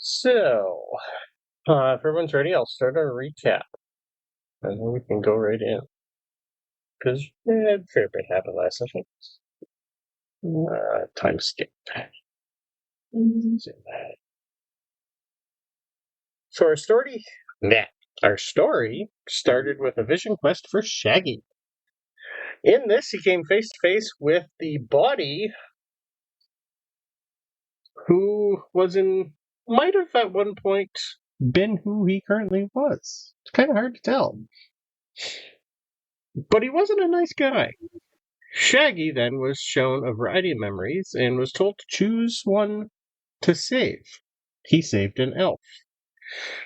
So, if everyone's ready, I'll start our recap, and then we can go right in. Because a fair bit happened last session. Time skip. So our story started with a vision quest for Shaggy. In this, he came face to face with the body who might have at one point been who he currently was. It's kind of hard to tell. But he wasn't a nice guy. Shaggy then was shown a variety of memories and was told to choose one to save. He saved an elf.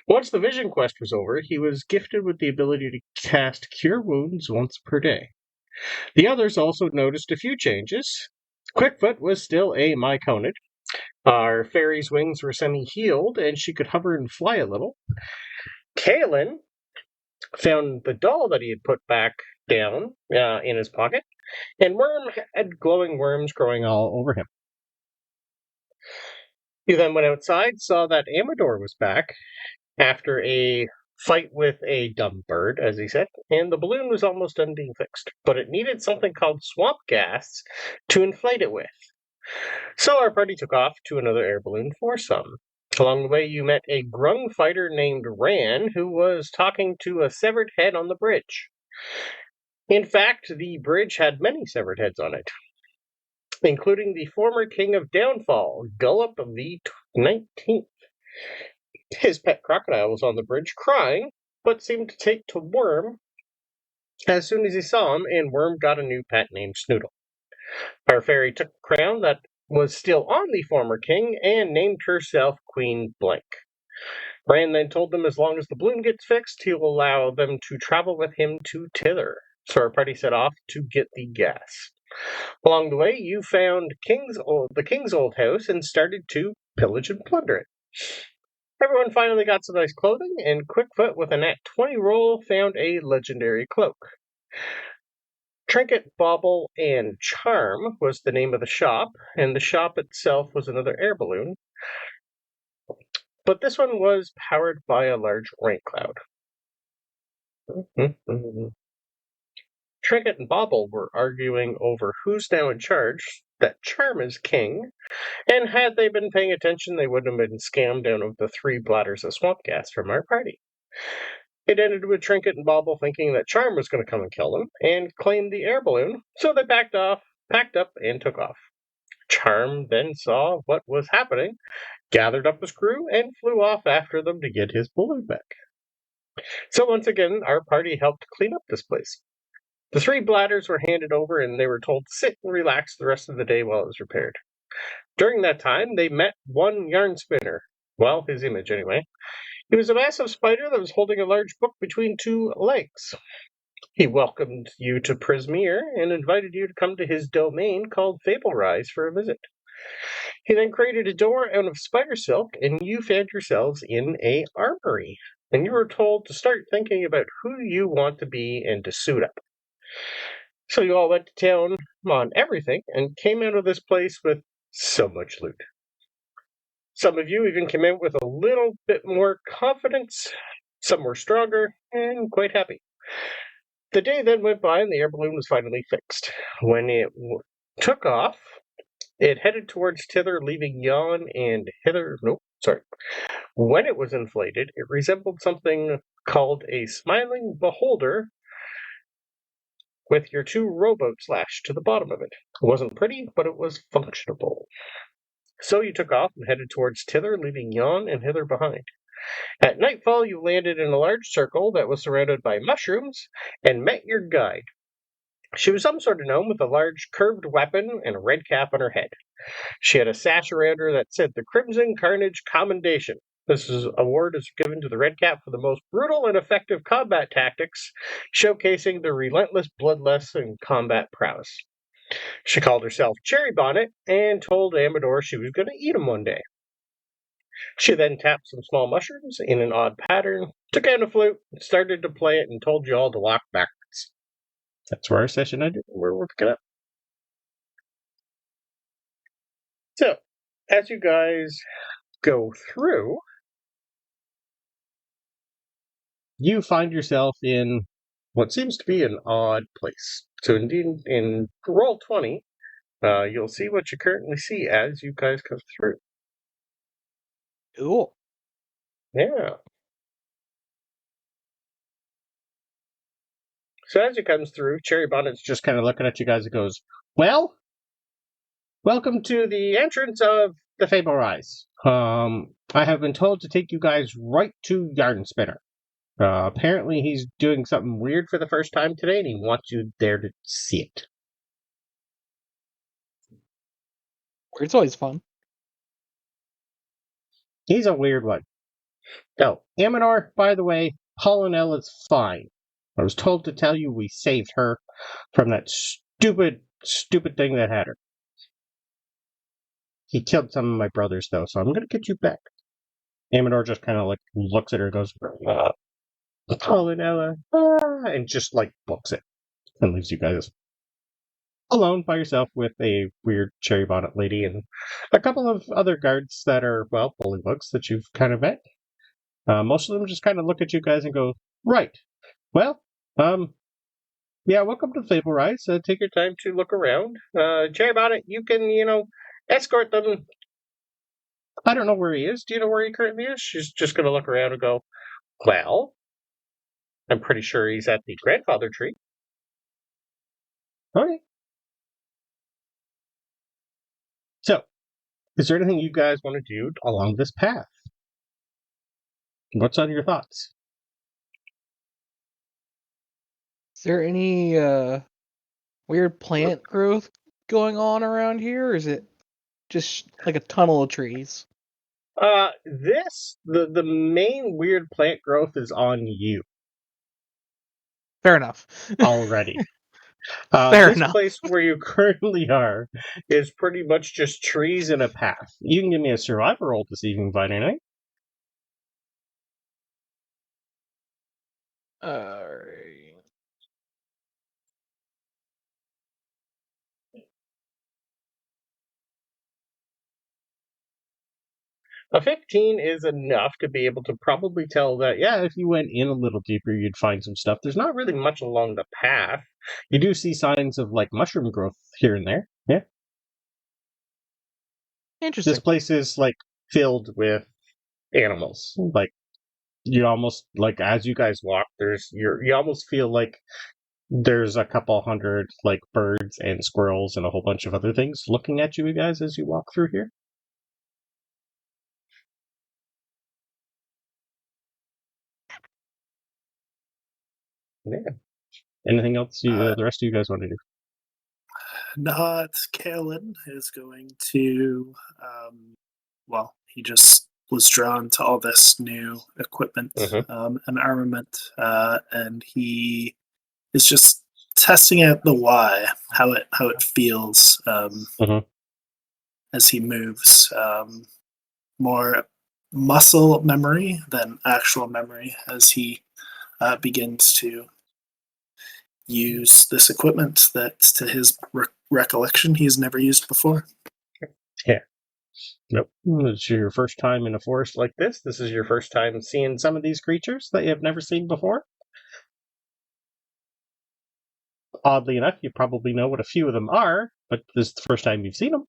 Once the vision quest was over, he was gifted with the ability to cast Cure Wounds once per day. The others also noticed a few changes. Quickfoot was still a myconid. Our fairy's wings were semi-healed, and she could hover and fly a little. Kaelan found the doll that he had put back down in his pocket, and Worm had glowing worms growing all over him. He then went outside, saw that Amador was back after a fight with a dumb bird, as he said, and the balloon was almost done being fixed, but it needed something called swamp gas to inflate it with. So our party took off to another air balloon for some. Along the way, you met a grung fighter named Ran, who was talking to a severed head on the bridge. In fact, the bridge had many severed heads on it, including the former king of Downfall, Gullop of the 19th. His pet crocodile was on the bridge crying, but seemed to take to Worm as soon as he saw him, and Worm got a new pet named Snoodle. Our fairy took the crown that was still on the former king and named herself Queen Blank. Rand then told them as long as the balloon gets fixed, he'll allow them to travel with him to Tither. So our party set off to get the gas. Along the way, you found the king's old house and started to pillage and plunder it. Everyone finally got some nice clothing, and Quickfoot, with a nat 20 roll, found a legendary cloak. Trinket, Bauble, and Charm was the name of the shop, and the shop itself was another air balloon. But this one was powered by a large rain cloud. Trinket and Bauble were arguing over who's now in charge, that Charm is king, and had they been paying attention, they wouldn't have been scammed out of the 3 bladders of swamp gas from our party. It ended with Trinket and Bauble thinking that Charm was going to come and kill them, and claim the air balloon, so they packed up, and took off. Charm then saw what was happening, gathered up his crew, and flew off after them to get his balloon back. So once again, our party helped clean up this place. The 3 bladders were handed over, and they were told to sit and relax the rest of the day while it was repaired. During that time, they met one yarn spinner. Well, his image anyway. He was a massive spider that was holding a large book between 2 legs. He welcomed you to Prismere and invited you to come to his domain called Fablerise for a visit. He then created a door out of spider silk, and you found yourselves in a armory. And you were told to start thinking about who you want to be and to suit up. So you all went to town on everything and came out of this place with so much loot. Some of you even came out with a little bit more confidence. Some were stronger and quite happy. The day then went by and the air balloon was finally fixed. When it took off, it headed towards Tither, leaving Yon and Hither. When it was inflated, it resembled something called a smiling beholder with your 2 rowboats lashed to the bottom of it. It wasn't pretty, but it was functionable. So you took off and headed towards Tither, leaving Yon and Hither behind. At nightfall, you landed in a large circle that was surrounded by mushrooms and met your guide. She was some sort of gnome with a large curved weapon and a red cap on her head. She had a sash around her that said the Crimson Carnage Commendation. This award is given to the Red Cap for the most brutal and effective combat tactics, showcasing the relentless bloodlust and combat prowess. She called herself Cherry Bonnet and told Amador she was going to eat him one day. She then tapped some small mushrooms in an odd pattern, took out a flute, started to play it, and told you all to walk backwards. That's where our session ended. We're picking up. So, as you guys go through, you find yourself in what seems to be an odd place. So indeed, in roll 20, you'll see what you currently see as you guys come through. Cool. Yeah. So as it comes through, Cherry Bonnet's just kind of looking at you guys and goes, "Well, welcome to the entrance of the Fable Rise. I have been told to take you guys right to Yarn Spinner. Apparently he's doing something weird for the first time today, and he wants you there to see it." It's always fun. He's a weird one. Oh, Aminor, by the way, Pollinell is fine. I was told to tell you we saved her from that stupid thing that had her. He killed some of my brothers, though, so I'm going to get you back. Aminor just kind of like looks at her and goes, Pollinella, and just like books it and leaves you guys alone by yourself with a weird cherry bonnet lady and a couple of other guards that are, well, bullywugs that you've kind of met. Most of them just kind of look at you guys and go, right. Well, yeah, welcome to Fable Rise. Take your time to look around. Cherry bonnet, you can, escort them. I don't know where he is. Do you know where he currently is? She's just going to look around and go, well, I'm pretty sure he's at the grandfather tree. Okay. So, is there anything you guys want to do along this path? What's on your thoughts? Is there any weird plant growth going on around here, or is it just like a tunnel of trees? The main weird plant growth is on you Fair enough. already. Fair This enough. place where you currently are is pretty much just trees and a path. You can give me a survivor roll to see if you can find anything. Alright. A 15 is enough to be able to probably tell that, yeah, if you went in a little deeper, you'd find some stuff. There's not really much along the path. You do see signs of, like, mushroom growth here and there. Yeah. Interesting. This place is, like, filled with animals. Like, you almost, like, as you guys walk, you almost feel like there's a couple hundred, like, birds and squirrels and a whole bunch of other things looking at you guys as you walk through here. Yeah. Anything else the rest of you guys want to do? Not Kaelan is going to, he just was drawn to all this new equipment and armament, and he is just testing out the why, how it feels as he moves. More muscle memory than actual memory as he begins to use this equipment that, to his recollection, he's never used before. Yeah. Nope. It's your first time in a forest like this. This is your first time seeing some of these creatures that you have never seen before. Oddly enough, you probably know what a few of them are, but this is the first time you've seen them.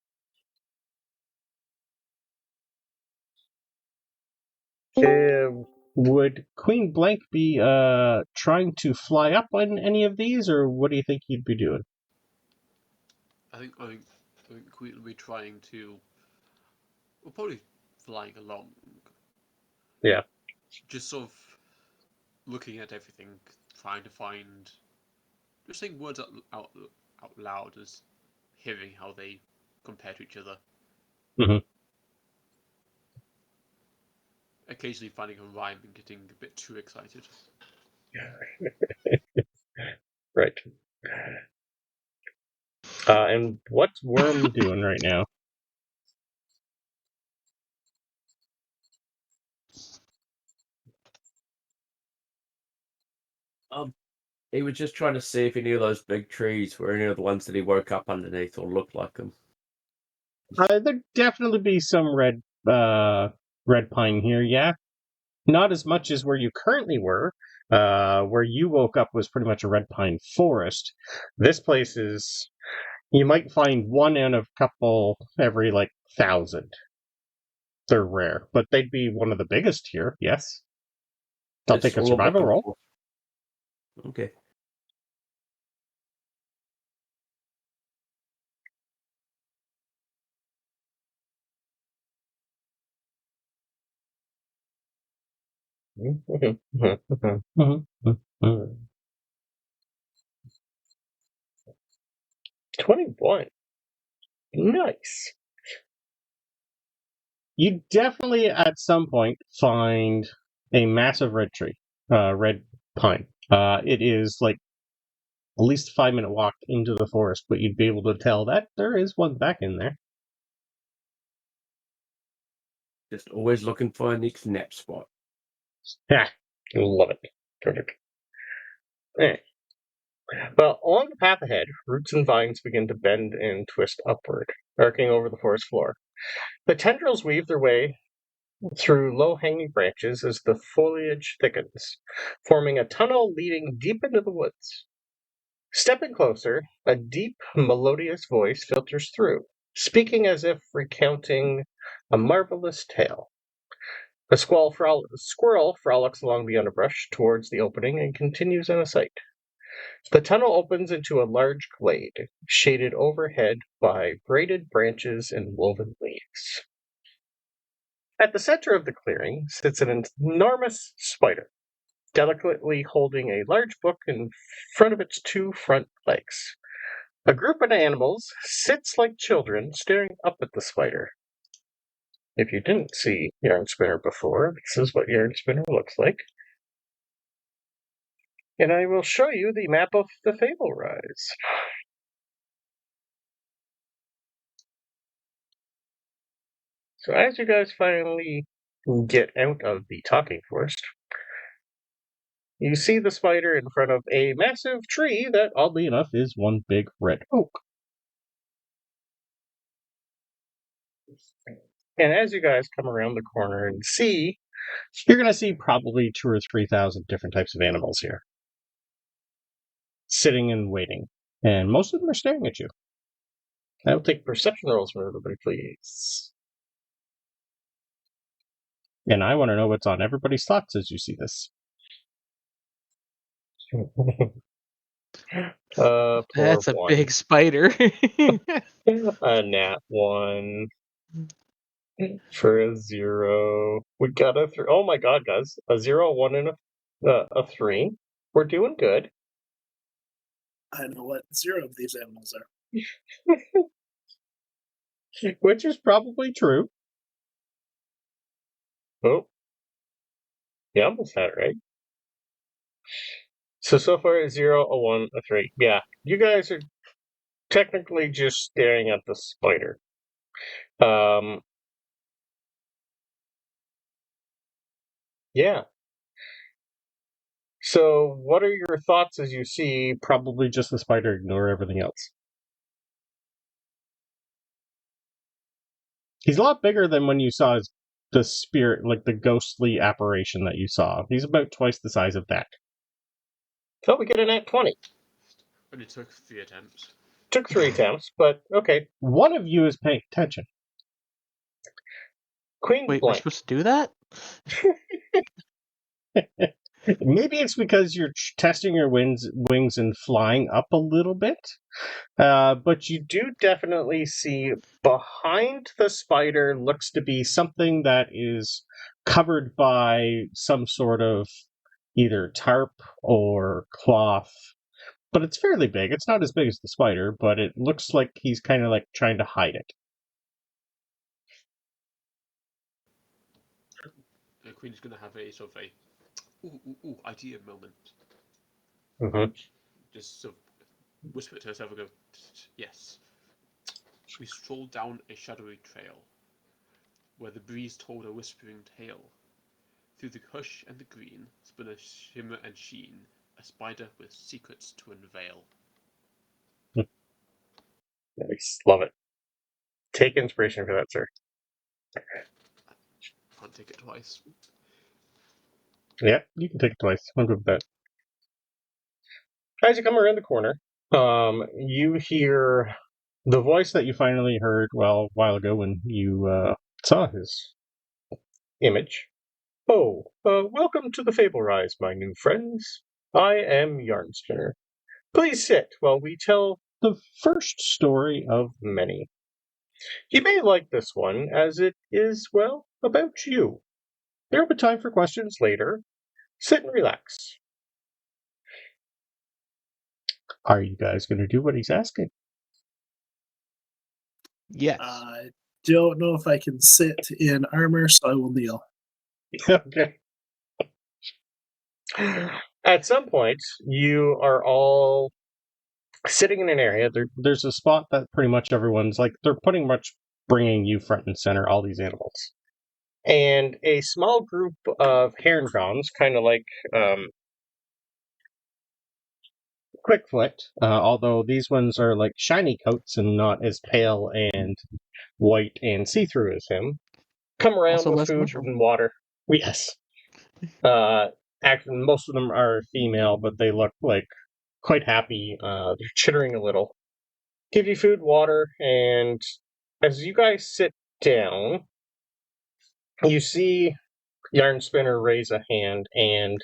Would Queen Blank be trying to fly up on any of these, or what do you think you'd be doing? I think Queen will be trying to. We're probably flying along. Yeah. Just sort of looking at everything, trying to find. Just saying words out loud as hearing how they compare to each other. Mm-hmm. Occasionally finding a rhyme and getting a bit too excited. Right. And what's Worm doing right now? He was just trying to see if he knew those big trees were any of the ones that he woke up underneath or looked like them. There'd definitely be some red red pine here, yeah. Not as much as where you currently were. Where you woke up was pretty much a red pine forest. This place is... You might find one in a couple every, 1,000. They're rare, but they'd be one of the biggest here, yes. I'll take a all I'm survival looking roll. for. Okay. Mm-hmm. 21. Nice. You definitely at some point find a massive red tree, red pine. It is at least a 5-minute walk into the forest, but you'd be able to tell that there is one back in there. Just always looking for a next nap spot. Yeah, love it. Perfect. Right. Well, along the path ahead, roots and vines begin to bend and twist upward, arcing over the forest floor. The tendrils weave their way through low-hanging branches as the foliage thickens, forming a tunnel leading deep into the woods. Stepping closer, a deep, melodious voice filters through, speaking as if recounting a marvelous tale. A squirrel frolics along the underbrush towards the opening and continues in a sight. The tunnel opens into a large glade, shaded overhead by braided branches and woven leaves. At the center of the clearing sits an enormous spider, delicately holding a large book in front of its 2 front legs. A group of animals sits like children staring up at the spider. If you didn't see Yarn Spinner before, this is what Yarn Spinner looks like. And I will show you the map of the Fable Rise. So as you guys finally get out of the talking forest, you see the spider in front of a massive tree that, oddly enough, is one big red oak. And as you guys come around the corner and see, you're going to see probably 2,000 or 3,000 different types of animals here, sitting and waiting. And most of them are staring at you. I'll take perception rolls from everybody, please. And I want to know what's on everybody's thoughts as you see this. That's a one. big spider. A nat 1 for a 0. We got a 3. Oh my god, guys. A 0, a 1, and a 3. We're doing good. I know what 0 of these animals are. Which is probably true. Oh. Yeah, almost had it right. So far a 0, a 1, a 3. Yeah, you guys are technically just staring at the spider. Yeah. So what are your thoughts as you see probably just the spider ignore everything else? He's a lot bigger than when you saw the spirit, the ghostly apparition that you saw. He's about twice the size of that. So we get a nat 20. Only took 3 attempts. Took 3 attempts, but okay. One of you is paying attention. Queen Wait, we're Blank. supposed to do that? Maybe it's because you're testing your wings and flying up a little bit. But you do definitely see behind the spider looks to be something that is covered by some sort of either tarp or cloth. But it's fairly big. It's not as big as the spider, but it looks like he's kind of trying to hide it. The Queen's going to have a sort of a idea moment. Mm-hmm. Just sort of whisper to herself and go, yes. We strolled down a shadowy trail, where the breeze told a whispering tale. Through the hush and the green spun a shimmer and sheen, a spider with secrets to unveil. Nice. Love it. Take inspiration for that, sir. can't take it twice. Yeah, you can take it twice. I'm good with that. As you come around the corner, you hear the voice that you finally heard a while ago when you saw his image. Oh, welcome to the Fable Rise, my new friends. I am Yarnspinner. Please sit while we tell the first story of many. You may like this one, as it is, well, about you. There will be time for questions later. Sit and relax. Are you guys going to do what he's asking? Yes. I don't know if I can sit in armor, so I will kneel. Okay. At some point, you are all sitting in an area. There's a spot that pretty much everyone's like, they're pretty much bringing you front and center, all these animals. And a small group of Harengons, kind of like Quickfoot, although these ones are like shiny coats and not as pale and white and see-through as him, come around Also with less food muscle. and water. Yes. Actually, most of them are female, but they look like quite happy. They're chittering a little. Give you food, water, and as you guys sit down, you see Yarn Spinner raise a hand, and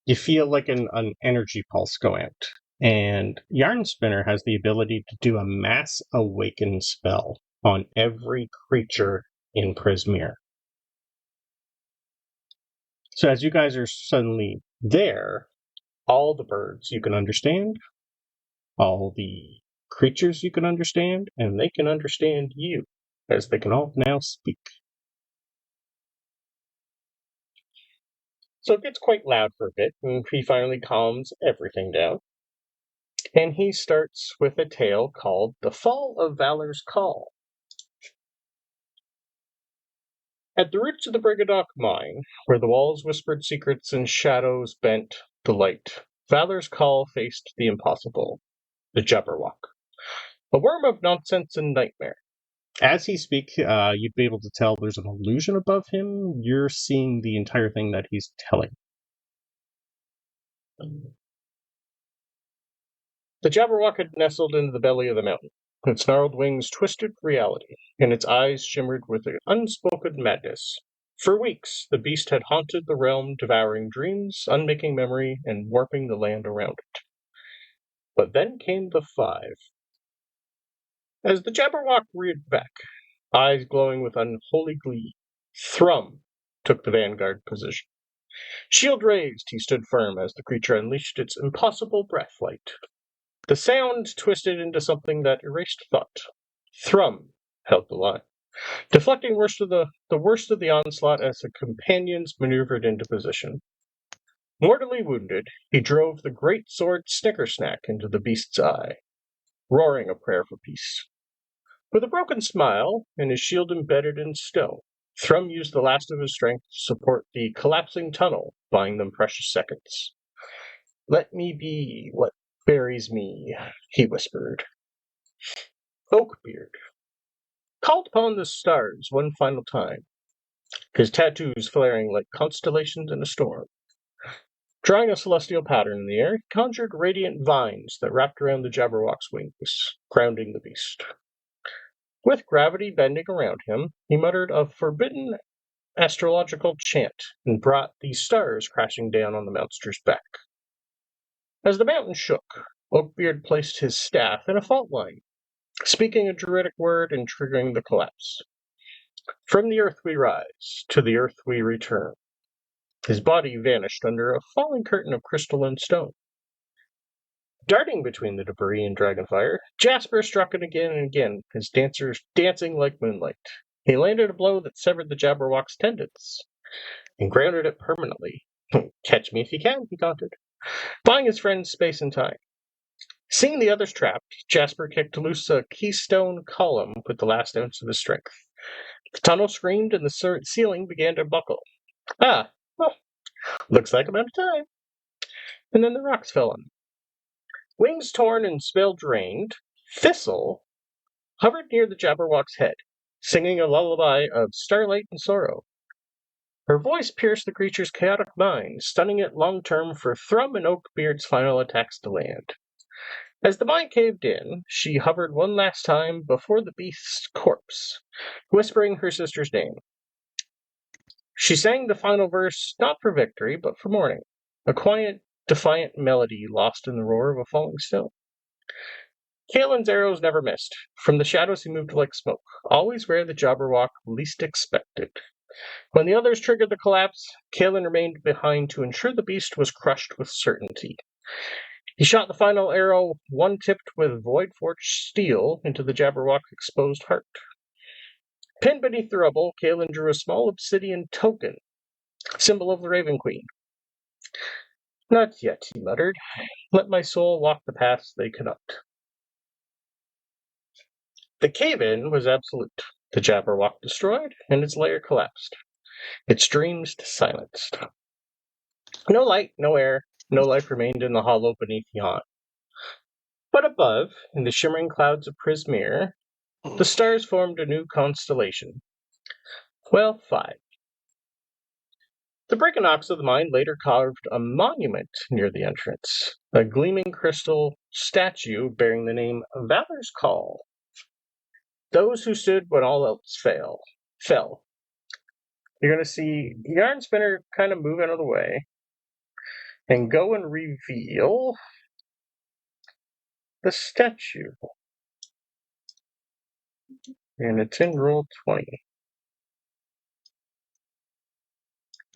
you feel like an energy pulse go out. And Yarn Spinner has the ability to do a mass awaken spell on every creature in Prismere. So as you guys are suddenly there, all the birds you can understand, all the creatures you can understand, and they can understand you, as they can all now speak. So it gets quite loud for a bit, and he finally calms everything down. And he starts with a tale called The Fall of Valor's Call. At the roots of the Brigadoc mine, where the walls whispered secrets and shadows bent the light, Valor's Call faced the impossible, the Jabberwock, a worm of nonsense and nightmare. As he speaks, you'd be able to tell there's an illusion above him. You're seeing the entire thing that he's telling. The Jabberwock had nestled into the belly of the mountain. Its gnarled wings twisted reality, and its eyes shimmered with an unspoken madness. For weeks, the beast had haunted the realm, devouring dreams, unmaking memory, and warping the land around it. But then came the 5. As the Jabberwock reared back, eyes glowing with unholy glee, Thrum took the vanguard position. Shield raised, he stood firm as the creature unleashed its impossible breath light. The sound twisted into something that erased thought. Thrum held the line, deflecting the worst of the onslaught as the companions maneuvered into position. Mortally wounded, he drove the great sword Snickersnack into the beast's eye, roaring a prayer for peace. With a broken smile and his shield embedded in stone, Thrum used the last of his strength to support the collapsing tunnel, buying them precious seconds. Let me be what buries me, he whispered. Oakbeard called upon the stars one final time, his tattoos flaring like constellations in a storm. Drawing a celestial pattern in the air, he conjured radiant vines that wrapped around the Jabberwock's wings, grounding the beast. With gravity bending around him, he muttered a forbidden astrological chant and brought the stars crashing down on the monster's back. As the mountain shook, Oakbeard placed his staff in a fault line, speaking a druidic word and triggering the collapse. From the earth we rise, to the earth we return. His body vanished under a falling curtain of crystal and stone. Darting between the debris and dragonfire, Jasper struck it again and again, his dancers dancing like moonlight. He landed a blow that severed the Jabberwock's tendons and grounded it permanently. Catch me if you can, he taunted, buying his friends space and time. Seeing the others trapped, Jasper kicked loose a keystone column with the last ounce of his strength. The tunnel screamed and the ceiling began to buckle. Ah, well, looks like I'm out of time. And then the rocks fell on him. Wings torn and spell drained, Thistle hovered near the Jabberwock's head, singing a lullaby of starlight and sorrow. Her voice pierced the creature's chaotic mind, stunning it long-term for Thrum and Oakbeard's final attacks to land. As the mine caved in, she hovered one last time before the beast's corpse, whispering her sister's name. She sang the final verse not for victory, but for mourning, a quiet, defiant melody lost in the roar of a falling stone. Kaelan's arrows never missed. From the shadows he moved like smoke, always where the Jabberwock least expected. When the others triggered the collapse, Kaelan remained behind to ensure the beast was crushed with certainty. He shot the final arrow, one tipped with void-forged steel, into the Jabberwock's exposed heart. Pinned beneath the rubble, Kaelan drew a small obsidian token, symbol of the Raven Queen. "Not yet," he muttered. "Let my soul walk the paths they cannot." The cave-in was absolute. The Jabberwock destroyed, and its lair collapsed. Its dreams silenced. No light, no air, no life remained in the hollow beneath yon. But above, in the shimmering clouds of Prismere, the stars formed a new constellation. Well, 5. The Brickenocks of the mine later carved a monument near the entrance, a gleaming crystal statue bearing the name Valor's Call. Those who stood when all else fell. You're going to see Yarn Spinner kind of move out of the way and go and reveal the statue. And it's in roll 20.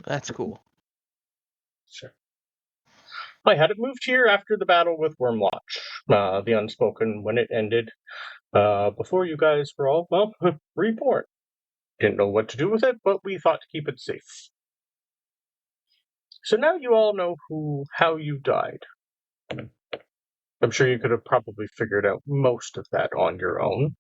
That's cool. Sure. I had it moved here after the battle with Wormwatch, the Unspoken, when it ended, before you guys were all, well, reborn. Didn't know what to do with it, but we thought to keep it safe. So now you all know how you died. I'm sure you could have probably figured out most of that on your own.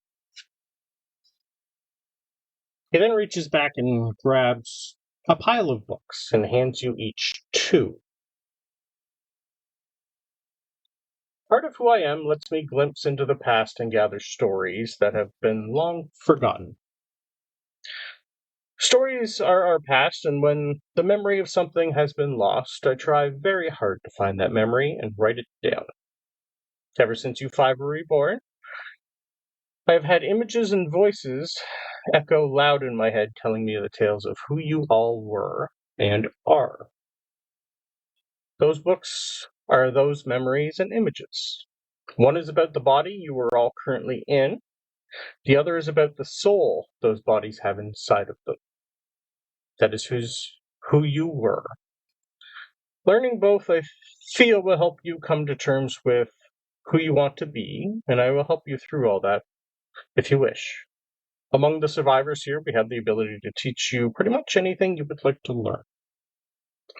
He then reaches back and grabs a pile of books and hands you each 2. Part of who I am lets me glimpse into the past and gather stories that have been long forgotten. Stories are our past, and when the memory of something has been lost, I try very hard to find that memory and write it down. Ever since you 5 were reborn, I have had images and voices echo loud in my head telling me the tales of who you all were and are. Those books are those memories and images. One is about the body you are all currently in. The other is about the soul those bodies have inside of them. That is who you were. Learning both, I feel, will help you come to terms with who you want to be, and I will help you through all that if you wish. Among the survivors here, we have the ability to teach you pretty much anything you would like to learn.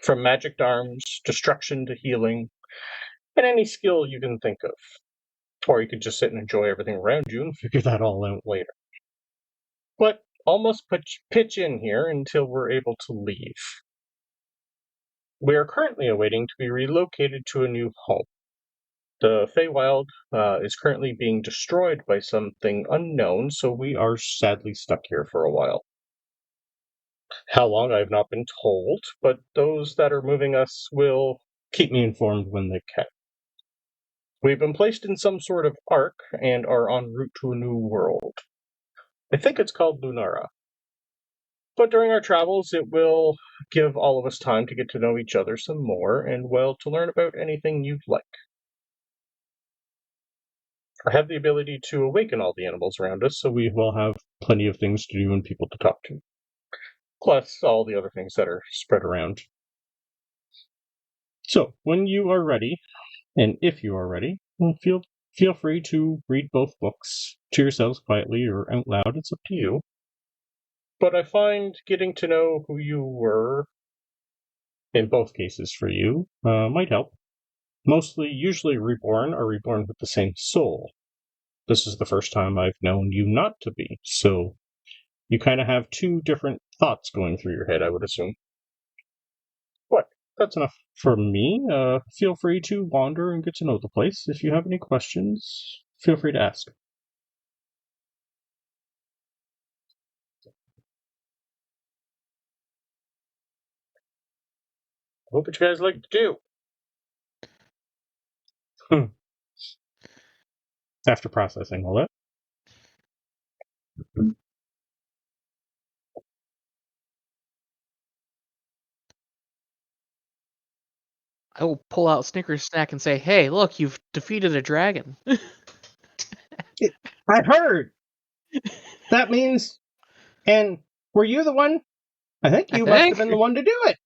From magic arms, destruction to healing, and any skill you can think of. Or you could just sit and enjoy everything around you and figure that all out later. But almost pitch in here until we're able to leave. We are currently awaiting to be relocated to a new home. The Feywild is currently being destroyed by something unknown, so we are sadly stuck here for a while. How long I have not been told, but those that are moving us will keep me informed when they can. We've been placed in some sort of ark and are en route to a new world. I think it's called Lunara. But during our travels, it will give all of us time to get to know each other some more and, well, to learn about anything you'd like. I have the ability to awaken all the animals around us, so we will have plenty of things to do and people to talk to. Plus all the other things that are spread around. So, when you are ready, and if you are ready, feel free to read both books to yourselves quietly or out loud. It's up to you. But I find getting to know who you were, in both cases for you, might help. Usually reborn are reborn with the same soul. This is the first time I've known you not to be, so you kind of have 2 different thoughts going through your head, I would assume. But that's enough for me. Feel free to wander and get to know the place. If you have any questions, feel free to ask. What would you guys like to do? After processing all that. I will pull out Snickers snack and say, "Hey, look, you've defeated a dragon." I heard! That means... And were you the one? I think you must have been the one to do it.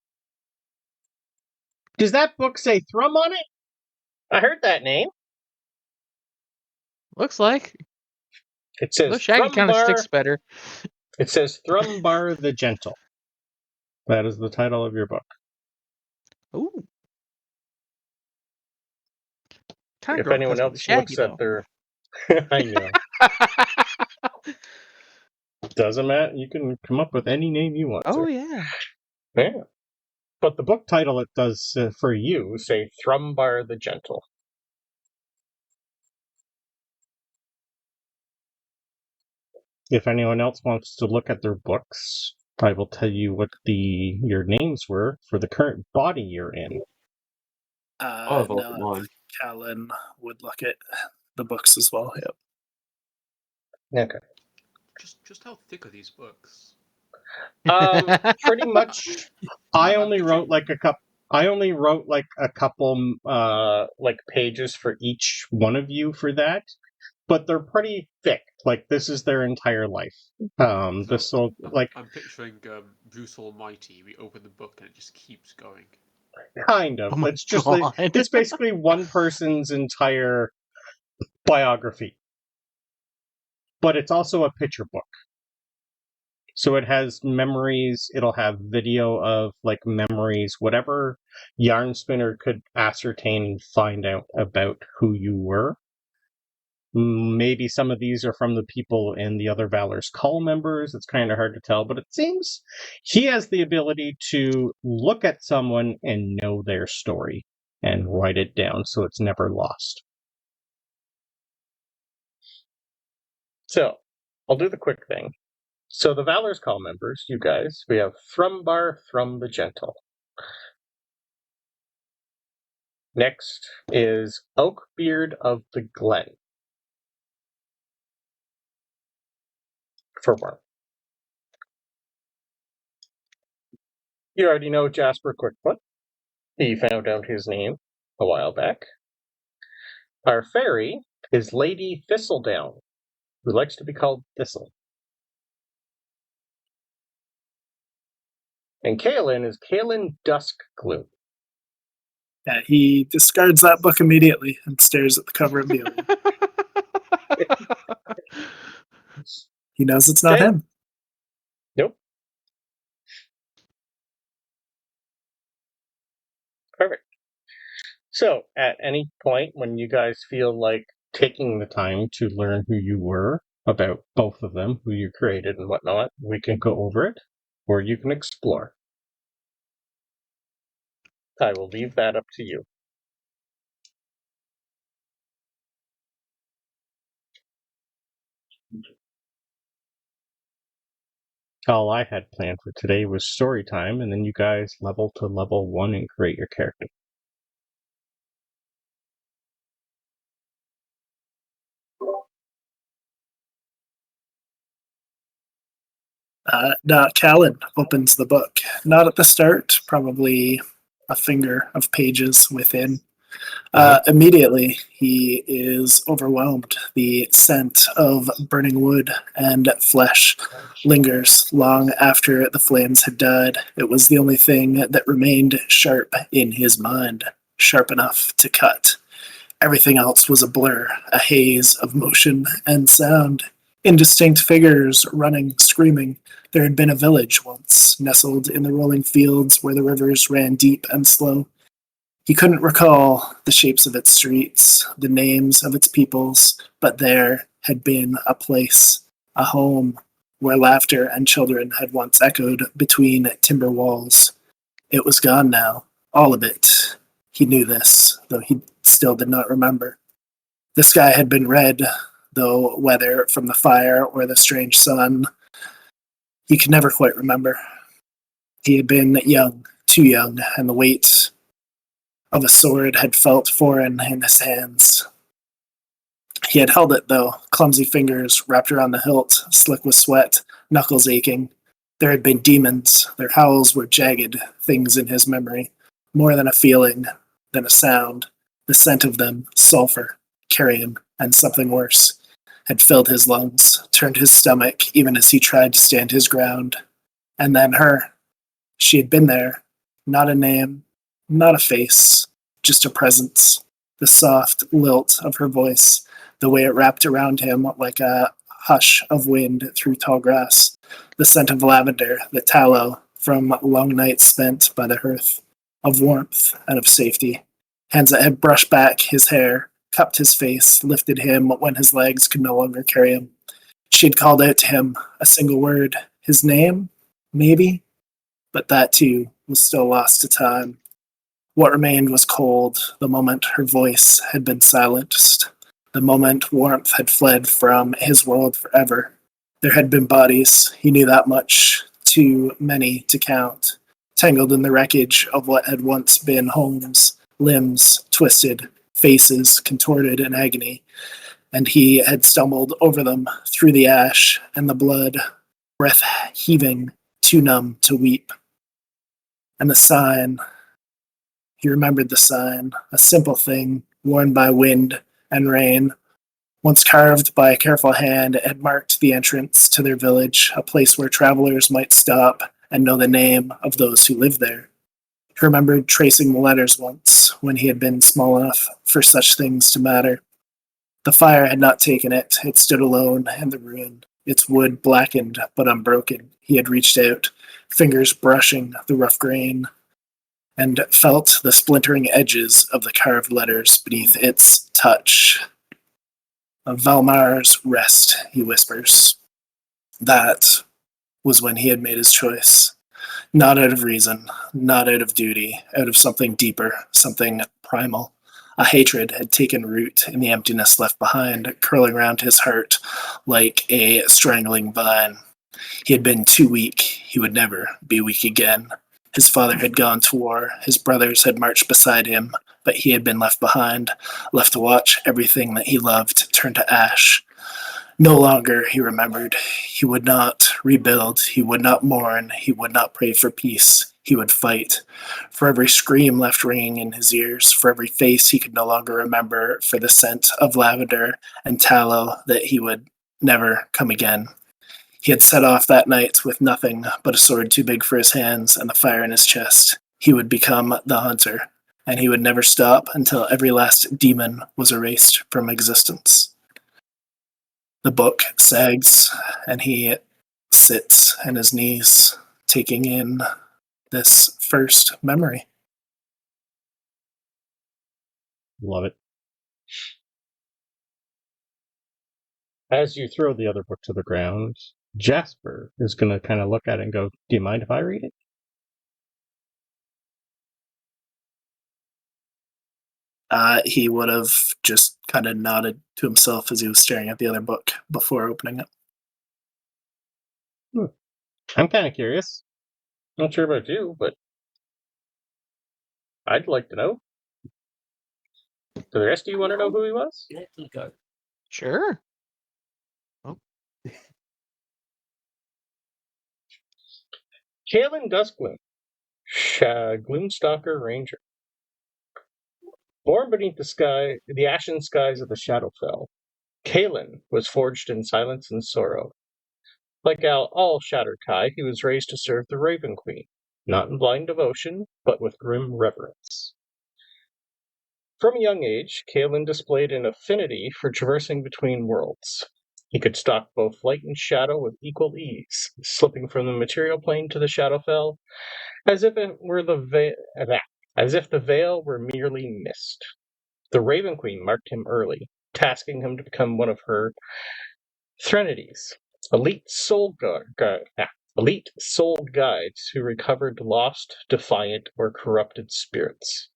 Does that book say Thrum on it? I heard that name. Looks like. It says Shaggy kind of sticks better. It says Thrumbar the Gentle. That is the title of your book. Ooh. If anyone else looks at their... I know. Doesn't matter. You can come up with any name you want. Oh, sir. yeah. Yeah. But the book title it does for you say Thrumbar the Gentle. If anyone else wants to look at their books, I will tell you what your names were for the current body you're in. No, Kaelan would look at the books as well. Yep. Okay. Just how thick are these books? Pretty much. I only wrote like a couple pages for each one of you for that, but they're pretty thick. Like this is their entire life. I'm picturing Bruce Almighty. We open the book and it just keeps going. Kind of. Oh It's just like it's basically one person's entire biography, but it's also a picture book. So it has memories, it'll have video of memories, whatever Yarn Spinner could ascertain and find out about who you were. Maybe some of these are from the people in the other Valor's Call members. It's kind of hard to tell, but it seems he has the ability to look at someone and know their story and write it down so it's never lost. So, I'll do the quick thing. So the Valor's Call members, you guys, we have Thrumbar, Thrum the Gentle. Next is Oakbeard of the Glen. Furbolg. You already know Jasper Quickfoot. He found out his name a while back. Our fairy is Lady Thistledown, who likes to be called Thistle. And Kaelan is Kaelan Duskgloom. Yeah, he discards that book immediately and stares at the cover of the other. He knows it's not him. Nope. Perfect. So, at any point when you guys feel like taking the time to learn who you were about both of them, who you created and whatnot, we can go over it, or you can explore. I will leave that up to you. All I had planned for today was story time, and then you guys level to level 1 and create your character. Kaelan opens the book. Not at the start, probably a finger of pages within. Immediately, he is overwhelmed. The scent of burning wood and flesh lingers long after the flames had died. It was the only thing that remained sharp in his mind, sharp enough to cut. Everything else was a blur, a haze of motion and sound. Indistinct figures running, screaming. There had been a village once, nestled in the rolling fields where the rivers ran deep and slow. He couldn't recall the shapes of its streets, the names of its peoples, but there had been a place, a home, where laughter and children had once echoed between timber walls. It was gone now, all of it. He knew this, though he still did not remember. The sky had been red, though whether from the fire or the strange sun, he could never quite remember. He had been young, too young, and the weight of a sword had felt foreign in his hands. He had held it, though, clumsy fingers wrapped around the hilt, slick with sweat, knuckles aching. There had been demons. Their howls were jagged things in his memory, more than a feeling, than a sound. The scent of them, sulfur, carrion, and something worse, had filled his lungs, turned his stomach even as he tried to stand his ground. And then her. She had been there. Not a name, not a face, just a presence. The soft lilt of her voice, the way it wrapped around him like a hush of wind through tall grass. The scent of lavender, the tallow from long nights spent by the hearth, of warmth and of safety. Hands that had brushed back his hair, cupped his face, lifted him when his legs could no longer carry him. She had called out to him, a single word. His name? Maybe? But that, too, was still lost to time. What remained was cold, the moment her voice had been silenced, the moment warmth had fled from his world forever. There had been bodies, he knew that much, too many to count, tangled in the wreckage of what had once been homes, limbs twisted, faces contorted in agony, and he had stumbled over them through the ash and the blood, breath heaving, too numb to weep. And the sign, he remembered the sign, a simple thing worn by wind and rain. Once carved by a careful hand, it had marked the entrance to their village, a place where travelers might stop and know the name of those who lived there. He remembered tracing the letters once, when he had been small enough for such things to matter. The fire had not taken it. It stood alone in the ruin, its wood blackened but unbroken. He had reached out, fingers brushing the rough grain, and felt the splintering edges of the carved letters beneath its touch. Of Valmar's rest, he whispers. That was when he had made his choice. Not out of reason, not out of duty, out of something deeper, something primal. A hatred had taken root in the emptiness left behind, curling round his heart like a strangling vine. He had been too weak. He would never be weak again. His father had gone to war. His brothers had marched beside him, but he had been left behind, left to watch everything that he loved turn to ash. No longer, he remembered. He would not rebuild. He would not mourn. He would not pray for peace. He would fight. For every scream left ringing in his ears, for every face he could no longer remember, for the scent of lavender and tallow that he would never come again. He had set off that night with nothing but a sword too big for his hands and the fire in his chest. He would become the hunter, and he would never stop until every last demon was erased from existence. The book sags, and he sits on his knees, taking in this first memory. Love it. As you throw the other book to the ground, Jasper is going to kind of look at it and go, do you mind if I read it? He would have just kind of nodded to himself as he was staring at the other book before opening it. I'm kind of curious. Not sure about you, but I'd like to know. Do the rest of you want to know who he was? Let me go. Sure. Kaelan Duskgloom, Gloomstalker Ranger. Born beneath the ashen skies of the Shadowfell, Kaelan was forged in silence and sorrow. Like all Shadar-kai, he was raised to serve the Raven Queen, not in blind devotion, but with grim reverence. From a young age, Kaelan displayed an affinity for traversing between worlds. He could stalk both light and shadow with equal ease, slipping from the material plane to the Shadowfell, as if the veil were merely mist. The Raven Queen marked him early, tasking him to become one of her Threnodies, elite soul guides who recovered lost, defiant, or corrupted spirits.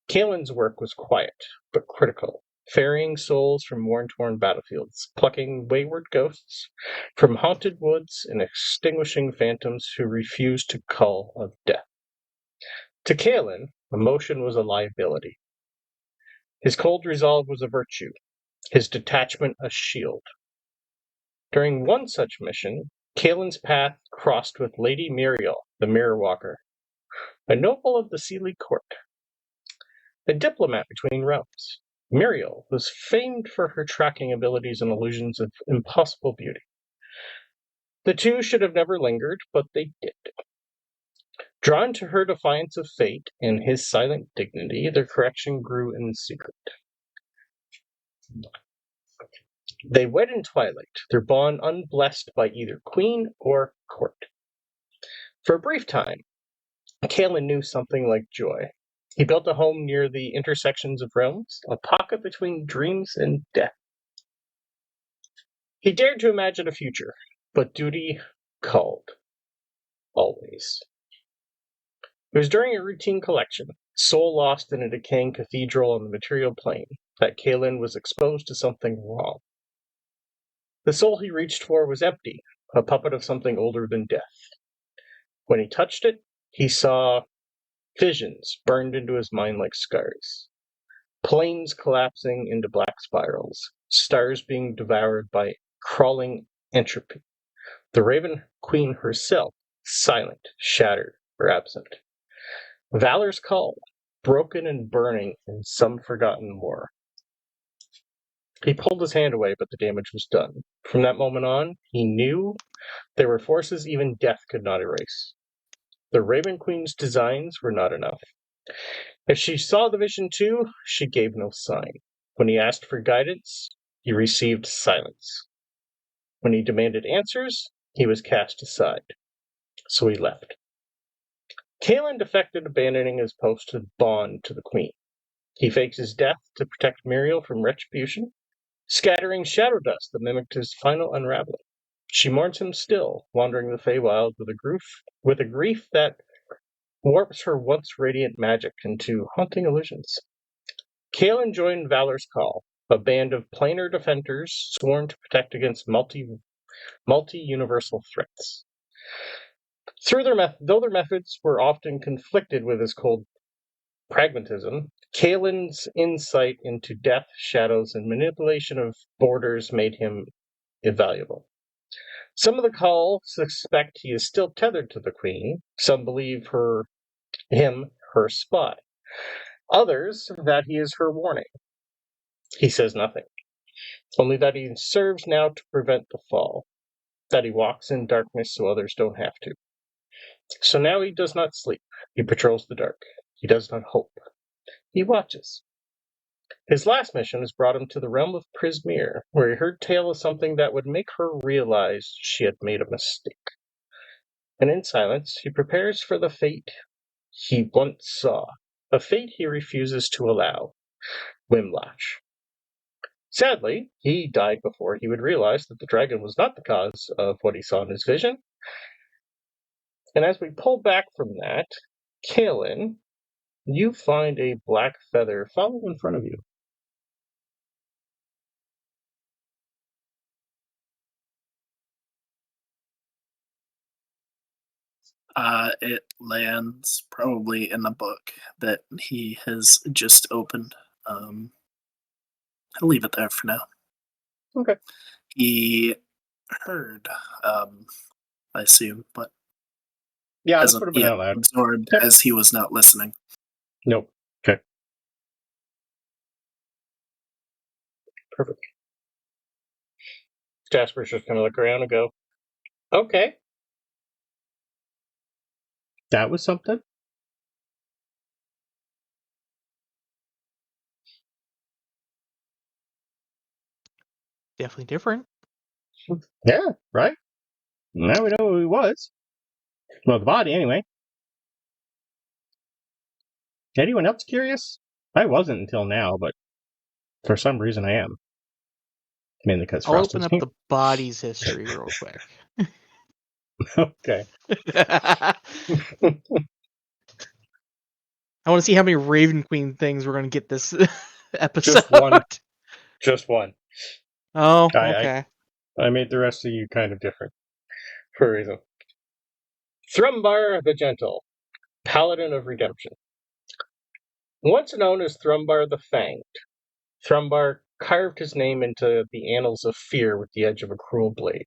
Kaelan's work was quiet, but critical, ferrying souls from worn-torn battlefields, plucking wayward ghosts from haunted woods, and extinguishing phantoms who refused to call of death. To Kaelan, emotion was a liability. His cold resolve was a virtue, his detachment a shield. During one such mission, Kaelan's path crossed with Lady Muriel, the Mirror Walker, a noble of the Sealy court, a diplomat between realms. Muriel was famed for her tracking abilities and illusions of impossible beauty. The two should have never lingered, but they did. Drawn to her defiance of fate and his silent dignity, their correction grew in secret. They wed in twilight, their bond unblessed by either queen or court. For a brief time, Kaelan knew something like joy. He built a home near the intersections of realms, a pocket between dreams and death. He dared to imagine a future, but duty called. Always. It was during a routine collection, soul lost in a decaying cathedral on the material plane, that Kaelan was exposed to something wrong. The soul he reached for was empty, a puppet of something older than death. When he touched it, he saw visions burned into his mind like scars. Planes collapsing into black spirals, stars being devoured by crawling entropy. The Raven Queen herself, silent, shattered, or absent. Valor's call, broken and burning in some forgotten war. He pulled his hand away, but the damage was done. From that moment on, he knew there were forces even death could not erase. The Raven Queen's designs were not enough. If she saw the vision too, she gave no sign. When he asked for guidance, he received silence. When he demanded answers, he was cast aside. So he left. Kaelan defected, abandoning his post of bond to the Queen. He faked his death to protect Muriel from retribution, scattering shadow dust that mimicked his final unraveling. She mourns him still, wandering the Feywild with a grief that warps her once radiant magic into haunting illusions. Kaelan joined Valor's Call, a band of planar defenders sworn to protect against multi-universal threats. Though their methods were often conflicted with his cold pragmatism, Kaelan's insight into death, shadows, and manipulation of borders made him invaluable. Some of the Call suspect he is still tethered to the Queen. Some believe him her spy. Others that he is her warning. He says nothing, only that he serves now to prevent the fall, that he walks in darkness so others don't have to. So now he does not sleep. He patrols the dark. He does not hope. He watches. His last mission has brought him to the realm of Prismere, where he heard tale of something that would make her realize she had made a mistake. And in silence, he prepares for the fate he once saw, a fate he refuses to allow, Wimlash. Sadly, he died before he would realize that the dragon was not the cause of what he saw in his vision. And as we pull back from that, Kaelan, you find a black feather falling in front of you. It lands probably in the book that he has just opened. I'll leave it there for now. Okay. He heard, I assume, but Yeah, this would have been out loud. absorbed as he was not listening. Nope. Okay. Perfect. Jasper's just going to look around and go, okay. That was something. Definitely different. Yeah, right? Now we know who he was. Well, the body, anyway. Anyone else curious? I wasn't until now, but for some reason I am. Mainly because I'll Frost open is up here. the body's history real quick. Okay. I want to see how many Raven Queen things we're going to get this episode. Just one. Oh, okay. I made the rest of you kind of different. For a reason. Thrumbar the Gentle, Paladin of Redemption. Once known as Thrumbar the Fanged, Thrumbar carved his name into the annals of fear with the edge of a cruel blade.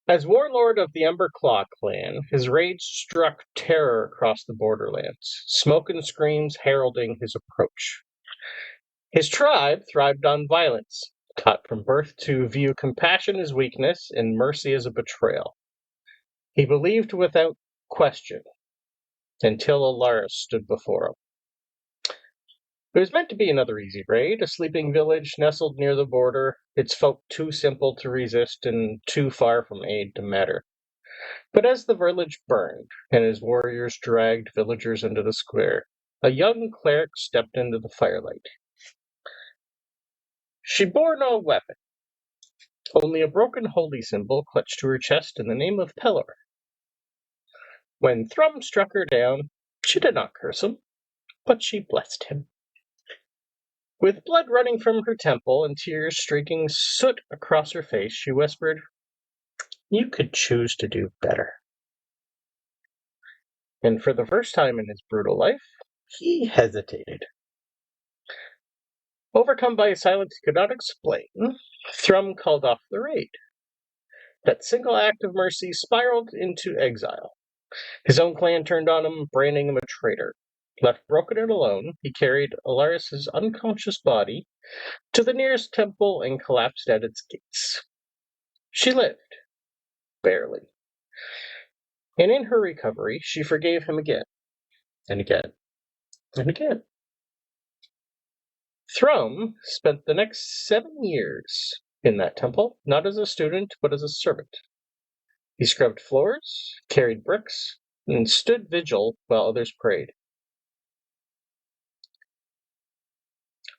As warlord of the Ember Claw clan, his rage struck terror across the borderlands, smoke and screams heralding his approach. His tribe thrived on violence, taught from birth to view compassion as weakness and mercy as a betrayal. He believed without question, until Alaris stood before him. It was meant to be another easy raid, a sleeping village nestled near the border, its folk too simple to resist and too far from aid to matter. But as the village burned, and his warriors dragged villagers into the square, a young cleric stepped into the firelight. She bore no weapon, only a broken holy symbol clutched to her chest in the name of Pelor. When Thrum struck her down, she did not curse him, but she blessed him. With blood running from her temple and tears streaking soot across her face, she whispered, "You could choose to do better." And for the first time in his brutal life, he hesitated. Overcome by a silence he could not explain, Thrum called off the raid. That single act of mercy spiraled into exile. His own clan turned on him, branding him a traitor. Left broken and alone, he carried Alaris' unconscious body to the nearest temple and collapsed at its gates. She lived. Barely. And in her recovery, she forgave him again, and again, and again. Thrum spent the next 7 years in that temple, not as a student, but as a servant. He scrubbed floors, carried bricks, and stood vigil while others prayed.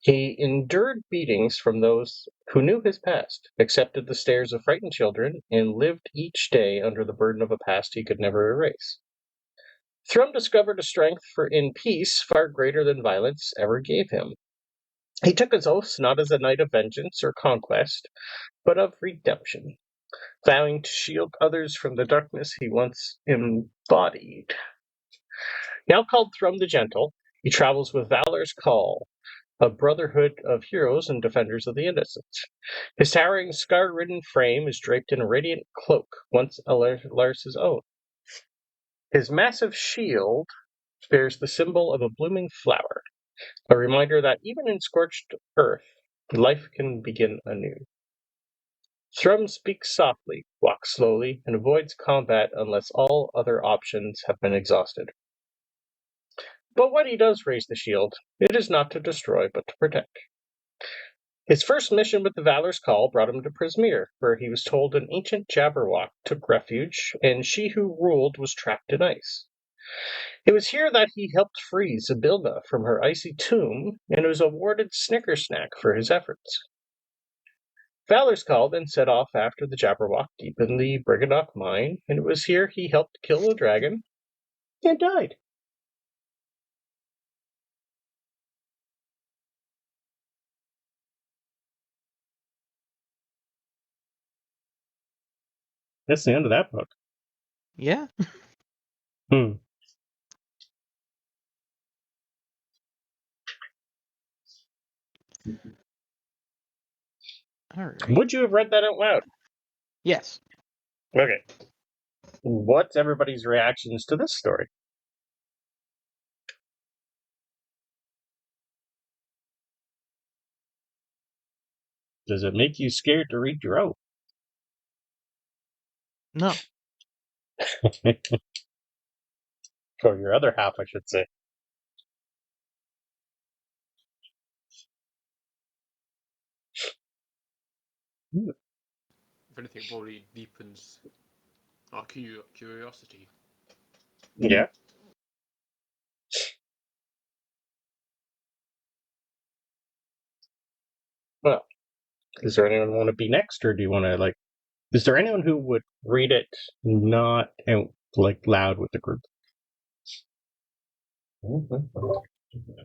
He endured beatings from those who knew his past, accepted the stares of frightened children, and lived each day under the burden of a past he could never erase. Thrum discovered a strength in peace far greater than violence ever gave him. He took his oaths not as a knight of vengeance or conquest, but of redemption, vowing to shield others from the darkness he once embodied. Now called Thrum the Gentle, he travels with Valor's Call, a brotherhood of heroes and defenders of the innocent. His towering, scar-ridden frame is draped in a radiant cloak, once Alaris' own. His massive shield bears the symbol of a blooming flower, a reminder that even in scorched earth, life can begin anew. Thrum speaks softly, walks slowly, and avoids combat unless all other options have been exhausted. But when he does raise the shield, it is not to destroy, but to protect. His first mission with the Valor's Call brought him to Prismeer, where he was told an ancient Jabberwock took refuge, and she who ruled was trapped in ice. It was here that he helped free Zybilna from her icy tomb, and was awarded Snickersnack for his efforts. Valor's Call then set off after the Jabberwock deep in the Brigadock mine, and it was here he helped kill the dragon, and died. That's the end of that book. Yeah. Hmm. All right. Would you have read that out loud? Yes. Okay. What's everybody's reactions to this story? Does it make you scared to read your own? No. Or your other half, I should say. If anything, it probably deepens our curiosity. Yeah. Well, does there anyone want to be next, or do you want to, is there anyone who would read it not out, loud with the group?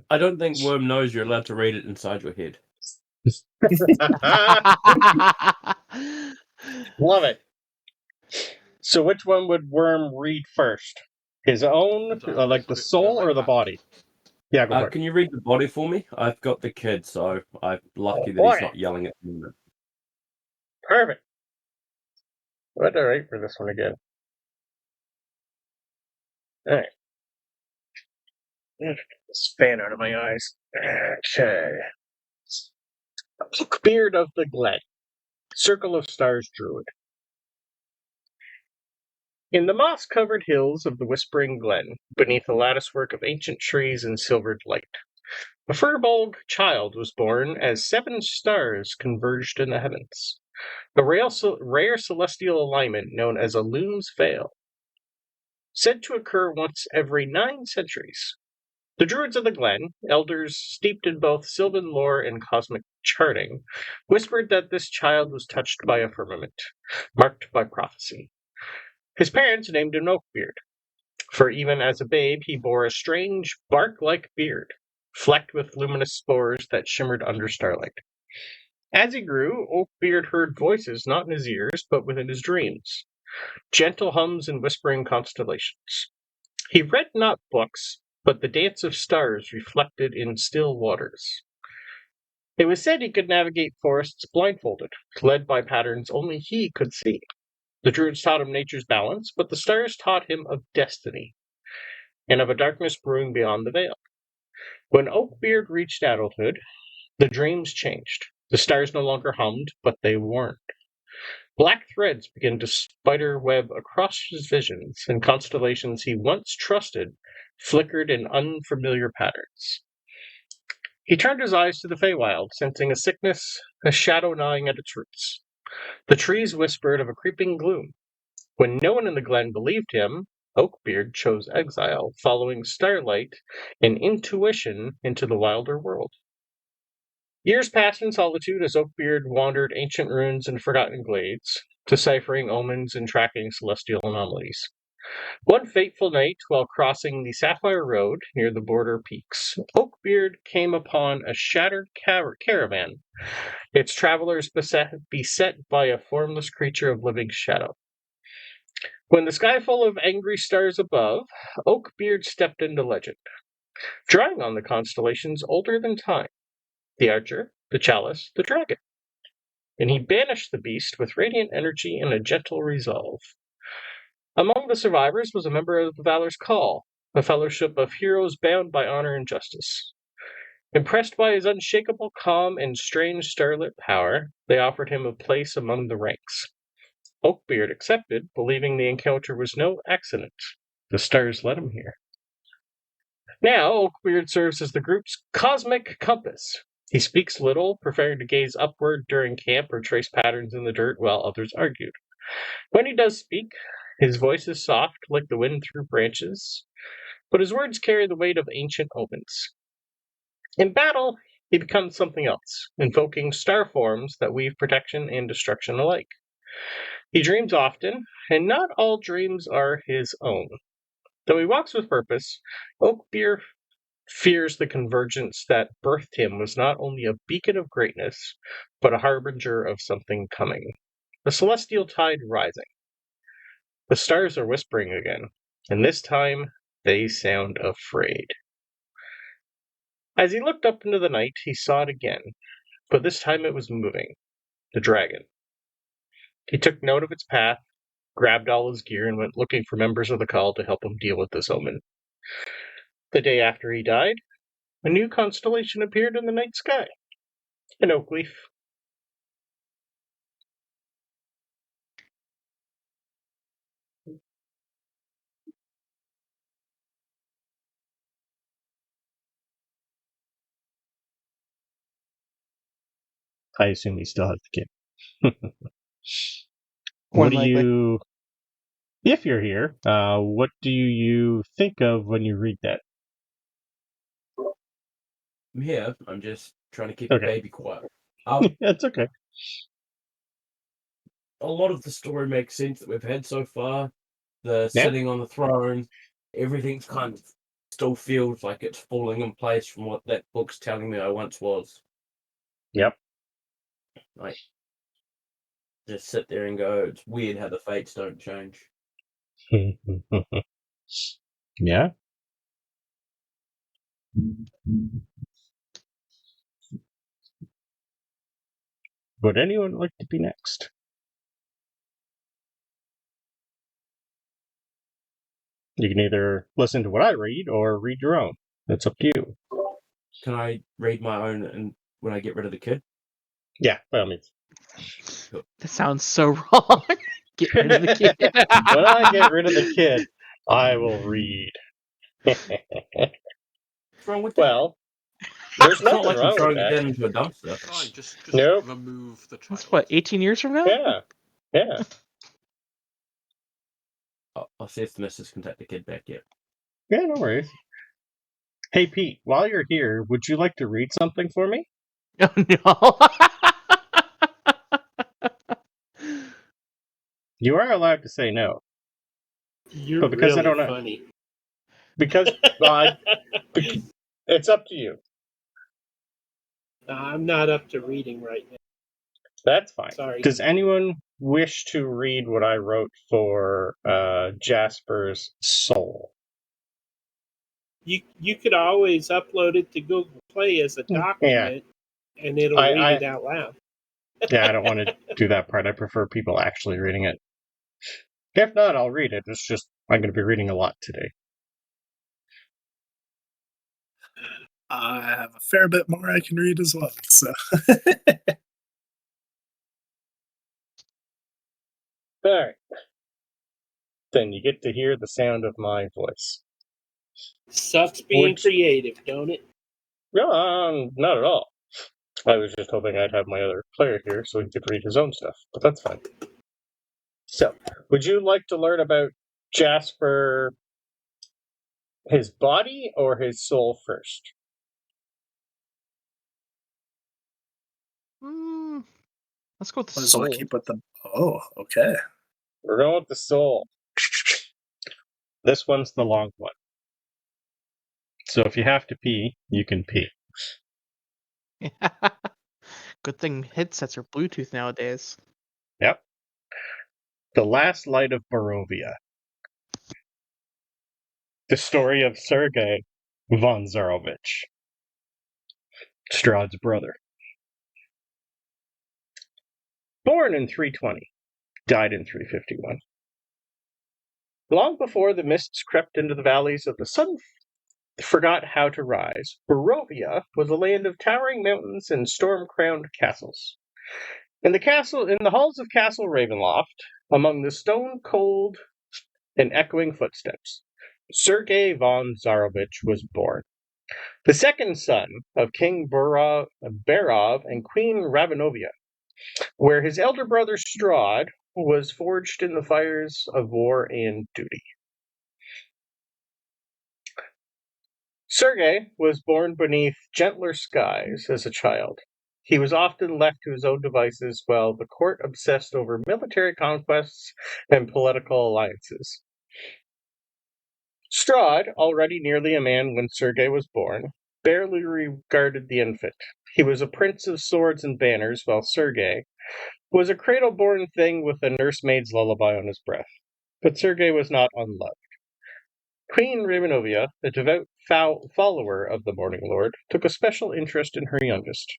I don't think Worm knows you're allowed to read it inside your head. Love it. So which one would Worm read first? His own, the soul or the body? Yeah, go for it. Can you read the body for me? I've got the kid, so I'm lucky that boy. he's not yelling at me. Perfect. What did I write for this one again? All right. Get this fan out of my eyes. Okay. Beard of the Glen. Circle of Stars Druid. In the moss-covered hills of the Whispering Glen, beneath a latticework of ancient trees and silvered light, a Furbolg child was born as 7 stars converged in the heavens, a rare celestial alignment known as a loon's veil, said to occur once every 9 centuries. The Druids of the Glen, elders steeped in both Sylvan lore and cosmic charting, whispered that this child was touched by a firmament, marked by prophecy. His parents named him Oakbeard, for even as a babe he bore a strange, bark-like beard, flecked with luminous spores that shimmered under starlight. As he grew, Oakbeard heard voices not in his ears, but within his dreams, gentle hums and whispering constellations. He read not books, but the dance of stars reflected in still waters. It was said he could navigate forests blindfolded, led by patterns only he could see. The Druids taught him nature's balance, but the stars taught him of destiny, and of a darkness brewing beyond the veil. When Oakbeard reached adulthood, the dreams changed. The stars no longer hummed, but they warned. Black threads began to spider web across his visions, and constellations he once trusted flickered in unfamiliar patterns. He turned his eyes to the Feywild, sensing a sickness, a shadow gnawing at its roots. The trees whispered of a creeping gloom. When no one in the glen believed him, Oakbeard chose exile, following starlight and intuition into the wilder world. Years passed in solitude as Oakbeard wandered ancient ruins and forgotten glades, deciphering omens and tracking celestial anomalies. One fateful night, while crossing the Sapphire Road near the border peaks, Oakbeard came upon a shattered caravan, its travelers beset by a formless creature of living shadow. When the sky full of angry stars above, Oakbeard stepped into legend, drawing on the constellations older than time, the Archer, the Chalice, the Dragon. And he banished the beast with radiant energy and a gentle resolve. Among the survivors was a member of the Valor's Call, a fellowship of heroes bound by honor and justice. Impressed by his unshakable calm and strange starlit power, they offered him a place among the ranks. Oakbeard accepted, believing the encounter was no accident. The stars led him here. Now, Oakbeard serves as the group's cosmic compass. He speaks little, preferring to gaze upward during camp or trace patterns in the dirt while others argued. When he does speak, his voice is soft like the wind through branches, but his words carry the weight of ancient omens. In battle, he becomes something else, invoking star forms that weave protection and destruction alike. He dreams often, and not all dreams are his own. Though he walks with purpose, Oakbeard fears the convergence that birthed him was not only a beacon of greatness, but a harbinger of something coming. The celestial tide rising. The stars are whispering again, and this time they sound afraid. As he looked up into the night, he saw it again, but this time it was moving. The dragon. He took note of its path, grabbed all his gear, and went looking for members of the call to help him deal with this omen. The day after he died, a new constellation appeared in the night sky. An oak leaf. I assume he still has the kid. What do you, if you're here, what do you think of when you read that? I'm here. I'm just trying to keep the baby quiet. That's okay. A lot of the story makes sense that we've had so far. The sitting on the throne, everything's kind of still feels like it's falling in place from what that book's telling me I once was. Yep. Like, just sit there and go, it's weird how the fates don't change. Yeah. Would anyone like to be next? You can either listen to what I read or read your own. It's up to you. Can I read my own and when I get rid of the kid? Yeah, by all means. That sounds so wrong. Get rid of the kid. When I get rid of the kid, I will read. What's wrong with that? Well, there's It's not nothing like I'm wrong with throwing it that. into a dumpster. Fine, just Nope. remove the child. That's what, 18 years from now? Yeah. I'll see if the missus can take the kid back yet. Yeah, no worries. Hey, Pete, while you're here, would you like to read something for me? Oh, no. You are allowed to say no. You're But because I really don't know. funny. Because it's up to you. I'm not up to reading right now. That's fine. Sorry. Does anyone wish to read what I wrote for Jasper's soul? You could always upload it to Google Play as a document, and it'll read it out loud. Yeah, I don't want to do that part. I prefer people actually reading it. If not, I'll read it. It's just I'm going to be reading a lot today. I have a fair bit more I can read as well. So All right. Then you get to hear the sound of my voice. Sucks being creative, don't it? No, not at all. I was just hoping I'd have my other player here so he could read his own stuff, but that's fine. So, would you like to learn about Jasper, his body, or his soul first? Let's go with the what does soul. Wookie put them? Oh, okay. We're going with the soul. This one's the long one. So if you have to pee, you can pee. Good thing headsets are Bluetooth nowadays. Yep. The Last Light of Barovia. The story of Sergei von Zarovich, Strahd's brother. Born in 320, died in 351. Long before the mists crept into the valleys of the sun forgot how to rise, Barovia was a land of towering mountains and storm-crowned castles. In the halls of Castle Ravenloft, among the stone-cold and echoing footsteps, Sergei von Zarovich was born. The second son of King Berov and Queen Ravenovia, where his elder brother Strahd was forged in the fires of war and duty. Sergei was born beneath gentler skies as a child. He was often left to his own devices while the court obsessed over military conquests and political alliances. Strahd, already nearly a man when Sergei was born, barely regarded the infant. He was a prince of swords and banners, while Sergei was a cradle-born thing with a nursemaid's lullaby on his breath. But Sergei was not unloved. Queen Ravenovia, a devout follower of the Morning Lord, took a special interest in her youngest.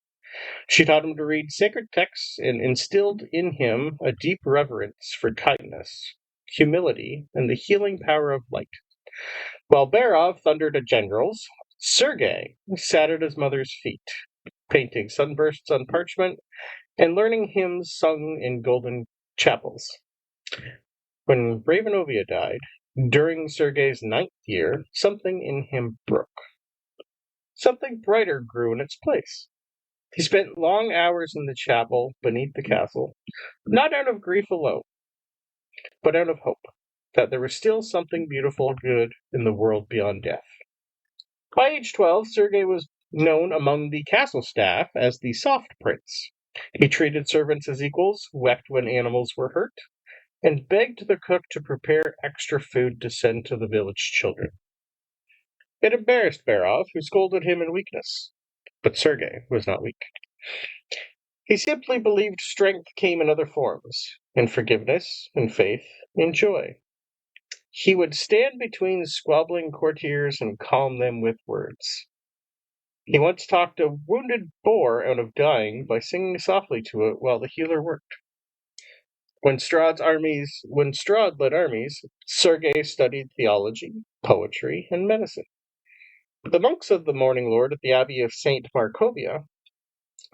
She taught him to read sacred texts and instilled in him a deep reverence for kindness, humility, and the healing power of light. While Berov thundered at generals, Sergei sat at his mother's feet, painting sunbursts on parchment and learning hymns sung in golden chapels. When Ravenovia died, during Sergei's 9th year, something in him broke. Something brighter grew in its place. He spent long hours in the chapel beneath the castle, not out of grief alone, but out of hope that there was still something beautiful and good in the world beyond death. By age 12, Sergei was known among the castle staff as the Soft Prince. He treated servants as equals, wept when animals were hurt, and begged the cook to prepare extra food to send to the village children. It embarrassed Berov, who scolded him in weakness. But Sergei was not weak. He simply believed strength came in other forms, in forgiveness, in faith, in joy. He would stand between squabbling courtiers and calm them with words. He once talked a wounded boar out of dying by singing softly to it while the healer worked. When Strahd led armies, Sergei studied theology, poetry, and medicine. The monks of the Morning Lord at the Abbey of St. Markovia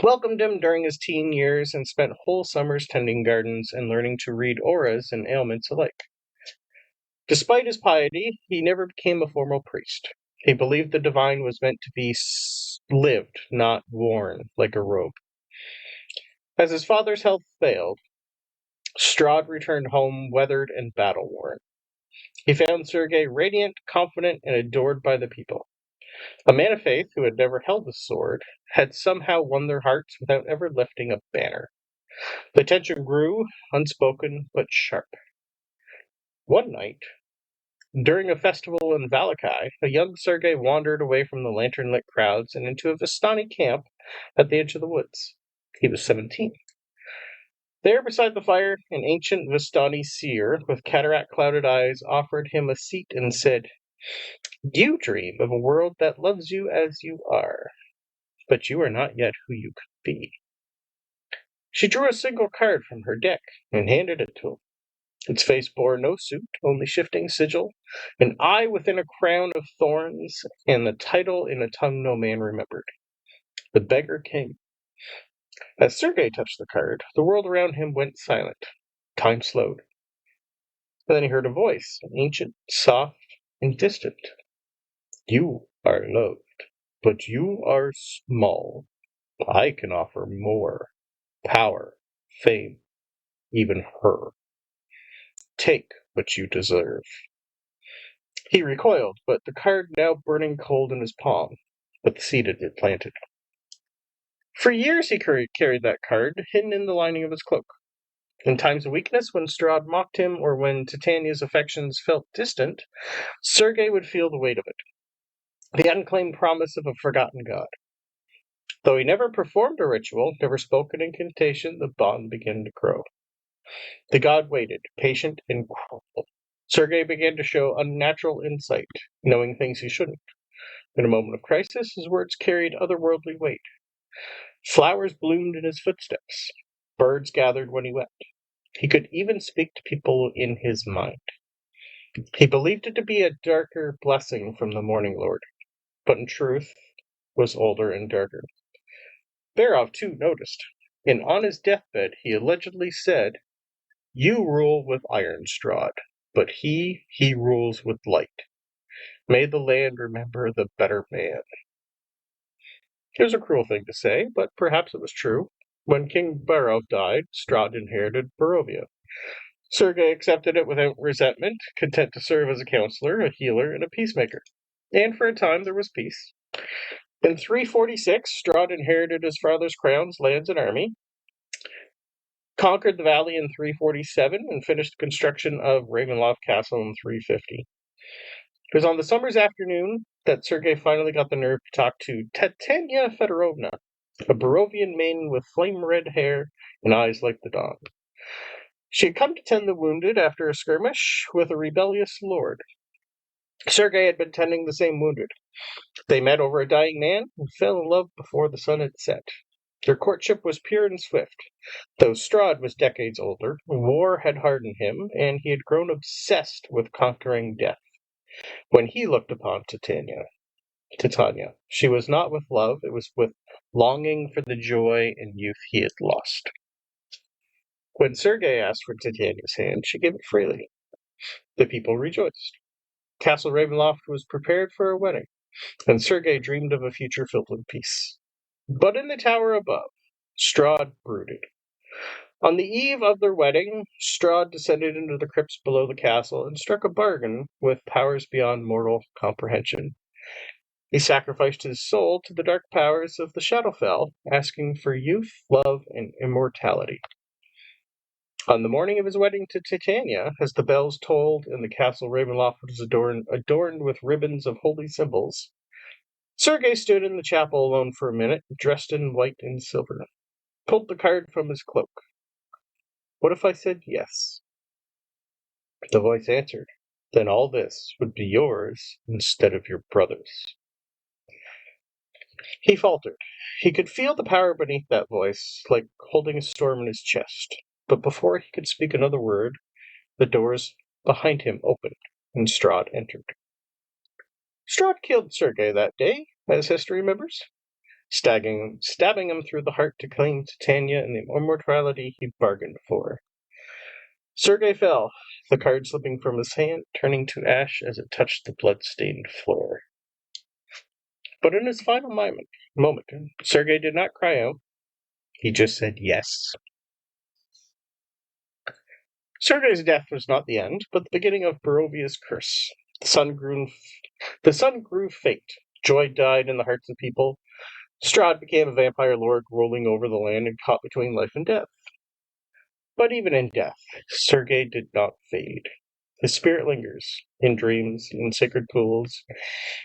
welcomed him during his teen years and spent whole summers tending gardens and learning to read auras and ailments alike. Despite his piety, he never became a formal priest. He believed the divine was meant to be lived, not worn, like a robe. As his father's health failed, Strahd returned home weathered and battle-worn. He found Sergei radiant, confident, and adored by the people. A man of faith who had never held a sword had somehow won their hearts without ever lifting a banner. The tension grew, unspoken but sharp. One night, during a festival in Shadar-kai, a young Sergei wandered away from the lantern-lit crowds and into a Vistani camp at the edge of the woods. He was 17. There, beside the fire, an ancient Vistani seer with cataract-clouded eyes offered him a seat and said, "You dream of a world that loves you as you are, but you are not yet who you could be." She drew a single card from her deck and handed it to him. Its face bore no suit, only shifting sigil, an eye within a crown of thorns, and the title in a tongue no man remembered. The Beggar King. As Sergei touched the card, the world around him went silent. Time slowed. And then he heard a voice, ancient, soft, and distant. "You are loved, but you are small. I can offer more. Power, fame, even her. Take what you deserve." He recoiled, but the card now burning cold in his palm, but the seed had been planted. For years he carried that card, hidden in the lining of his cloak. In times of weakness, when Strahd mocked him, or when Titania's affections felt distant, Sergei would feel the weight of it, the unclaimed promise of a forgotten god. Though he never performed a ritual, never spoke an incantation, the bond began to grow. The god waited, patient and cruel. Sergei began to show unnatural insight, knowing things he shouldn't. In a moment of crisis, his words carried otherworldly weight. Flowers bloomed in his footsteps. Birds gathered when he wept. He could even speak to people in his mind. He believed it to be a darker blessing from the Morning Lord, but in truth was older and darker. Barov, too, noticed, and on his deathbed he allegedly said, "You rule with iron, Strahd, but he rules with light. May the land remember the better man." It was a cruel thing to say, but perhaps it was true. When King Barov died, Strahd inherited Barovia. Sergei accepted it without resentment, content to serve as a counselor, a healer, and a peacemaker. And for a time there was peace. In 346, Strahd inherited his father's crowns, lands, and army, conquered the valley in 347, and finished the construction of Ravenloft Castle in 350. It was on the summer's afternoon that Sergei finally got the nerve to talk to Titania Fedorovna, a Barovian maiden with flame-red hair and eyes like the dawn. She had come to tend the wounded after a skirmish with a rebellious lord. Sergei had been tending the same wounded. They met over a dying man and fell in love before the sun had set. Their courtship was pure and swift. Though Strahd was decades older, war had hardened him, and he had grown obsessed with conquering death. When he looked upon Titania, she was not with love, it was with longing for the joy and youth he had lost. When Sergei asked for Titania's hand, she gave it freely. The people rejoiced. Castle Ravenloft was prepared for a wedding, and Sergei dreamed of a future filled with peace. But in the tower above, Strahd brooded. On the eve of their wedding, Strahd descended into the crypts below the castle and struck a bargain with powers beyond mortal comprehension. He sacrificed his soul to the dark powers of the Shadowfell, asking for youth, love, and immortality. On the morning of his wedding to Titania, as the bells tolled and the castle Ravenloft was adorned with ribbons of holy symbols, Sergei stood in the chapel alone for a minute, dressed in white and silver, pulled the card from his cloak. What if I said yes? The voice answered, then all this would be yours instead of your brother's. He faltered. He could feel the power beneath that voice, like holding a storm in his chest. But before he could speak another word, the doors behind him opened, and Strahd entered. Strahd killed Sergei that day, as history remembers, stabbing him through the heart to claim Titania and the immortality he bargained for. Sergei fell, the card slipping from his hand, turning to ash as it touched the blood-stained floor. But in his final moment, Sergei did not cry out. He just said yes. Sergei's death was not the end, but the beginning of Barovia's curse. The sun grew faint. Joy died in the hearts of people. Strahd became a vampire lord rolling over the land and caught between life and death. But even in death, Sergei did not fade. His spirit lingers, in dreams, in sacred pools,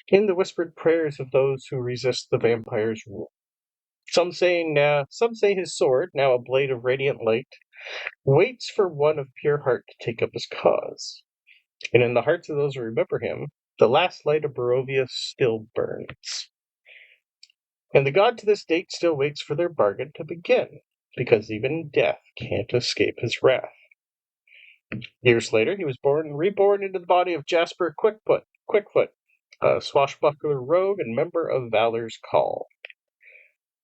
in the whispered prayers of those who resist the vampire's rule. Some say his sword, now a blade of radiant light, waits for one of pure heart to take up his cause. And in the hearts of those who remember him, the last light of Barovia still burns. And the god to this date still waits for their bargain to begin, because even death can't escape his wrath. Years later, he was reborn into the body of Jasper Quickfoot, a swashbuckler rogue and member of Valor's Call.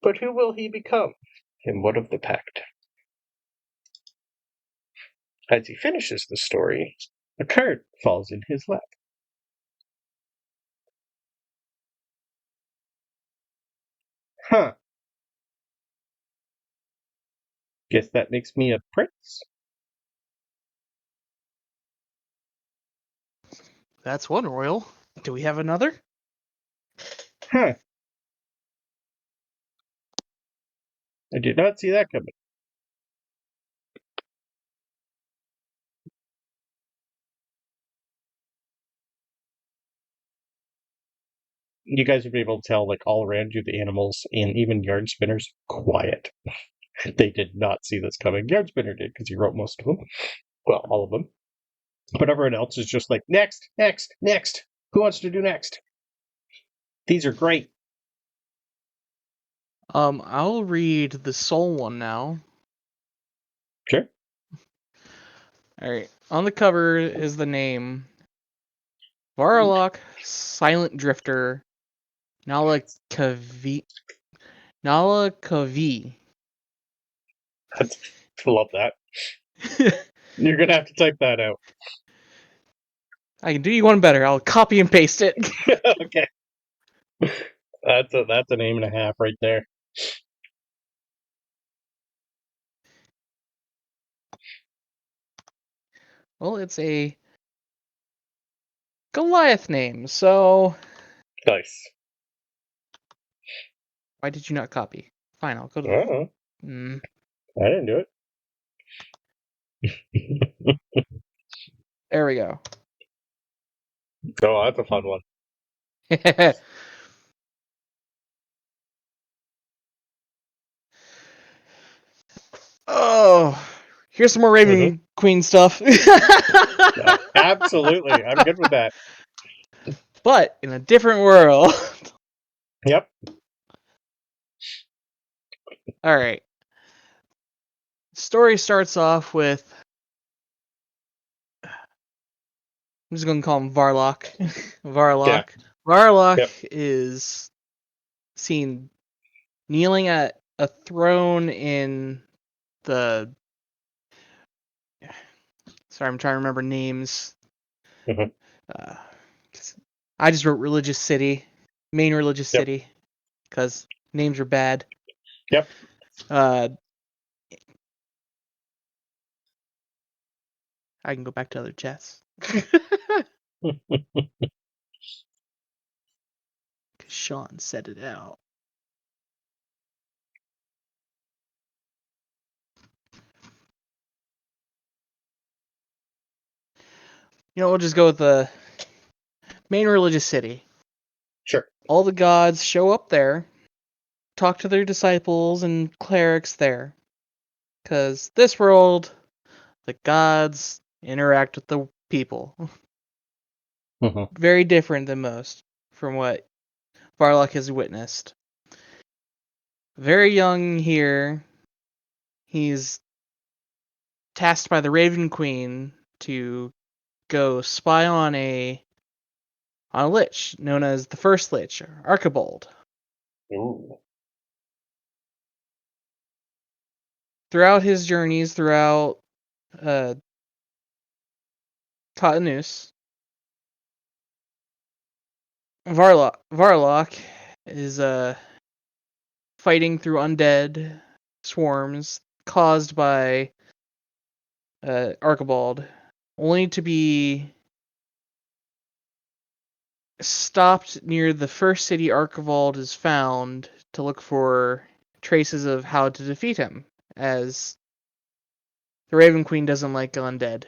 But who will he become, and what of the pact? As he finishes the story, a card falls in his lap. Huh. Guess that makes me a prince? That's one royal. Do we have another? Huh. I did not see that coming. You guys would be able to tell, like, all around you, the animals and even Yard Spinner's quiet. They did not see this coming. Yard Spinner did, because he wrote most of them. Well, all of them. But everyone else is just like, next, next, next. Who wants to do next? These are great. I'll read the soul one now. Sure. Alright. On the cover is the name Varlock, Silent Drifter, Nala Kavi. I love that. You're going to have to type that out. I can do you one better. I'll copy and paste it. Okay. That's a name and a half right there. Well, it's a Goliath name, so... Nice. Why did you not copy? Fine, I'll go to Oh, I didn't do it. There we go. Oh, that's a fun one. Oh, here's some more Raven Queen stuff. Yeah, absolutely. I'm good with that. But in a different world. Yep. All right. Story starts off with... I'm just going to call him Varlock. Varlock. Yeah. Varlock is seen kneeling at a throne in the... Sorry, I'm trying to remember names. I just wrote religious city. Main religious city. Because names are bad. Yep. I can go back to other chats. Sean said it out. We'll just go with the main religious city. Sure. All the gods show up there, talk to their disciples and clerics there. Because this world, the gods interact with the people. Very different than most from what Varlock has witnessed. very young here. He's tasked by the Raven Queen to go spy on a lich known as the First Lich, Archibald. Ooh. Throughout his journeys, throughout Cottonous, Varlock is fighting through undead swarms caused by Archibald, only to be stopped near the first city Archibald is found to look for traces of how to defeat him, as the Raven Queen doesn't like undead.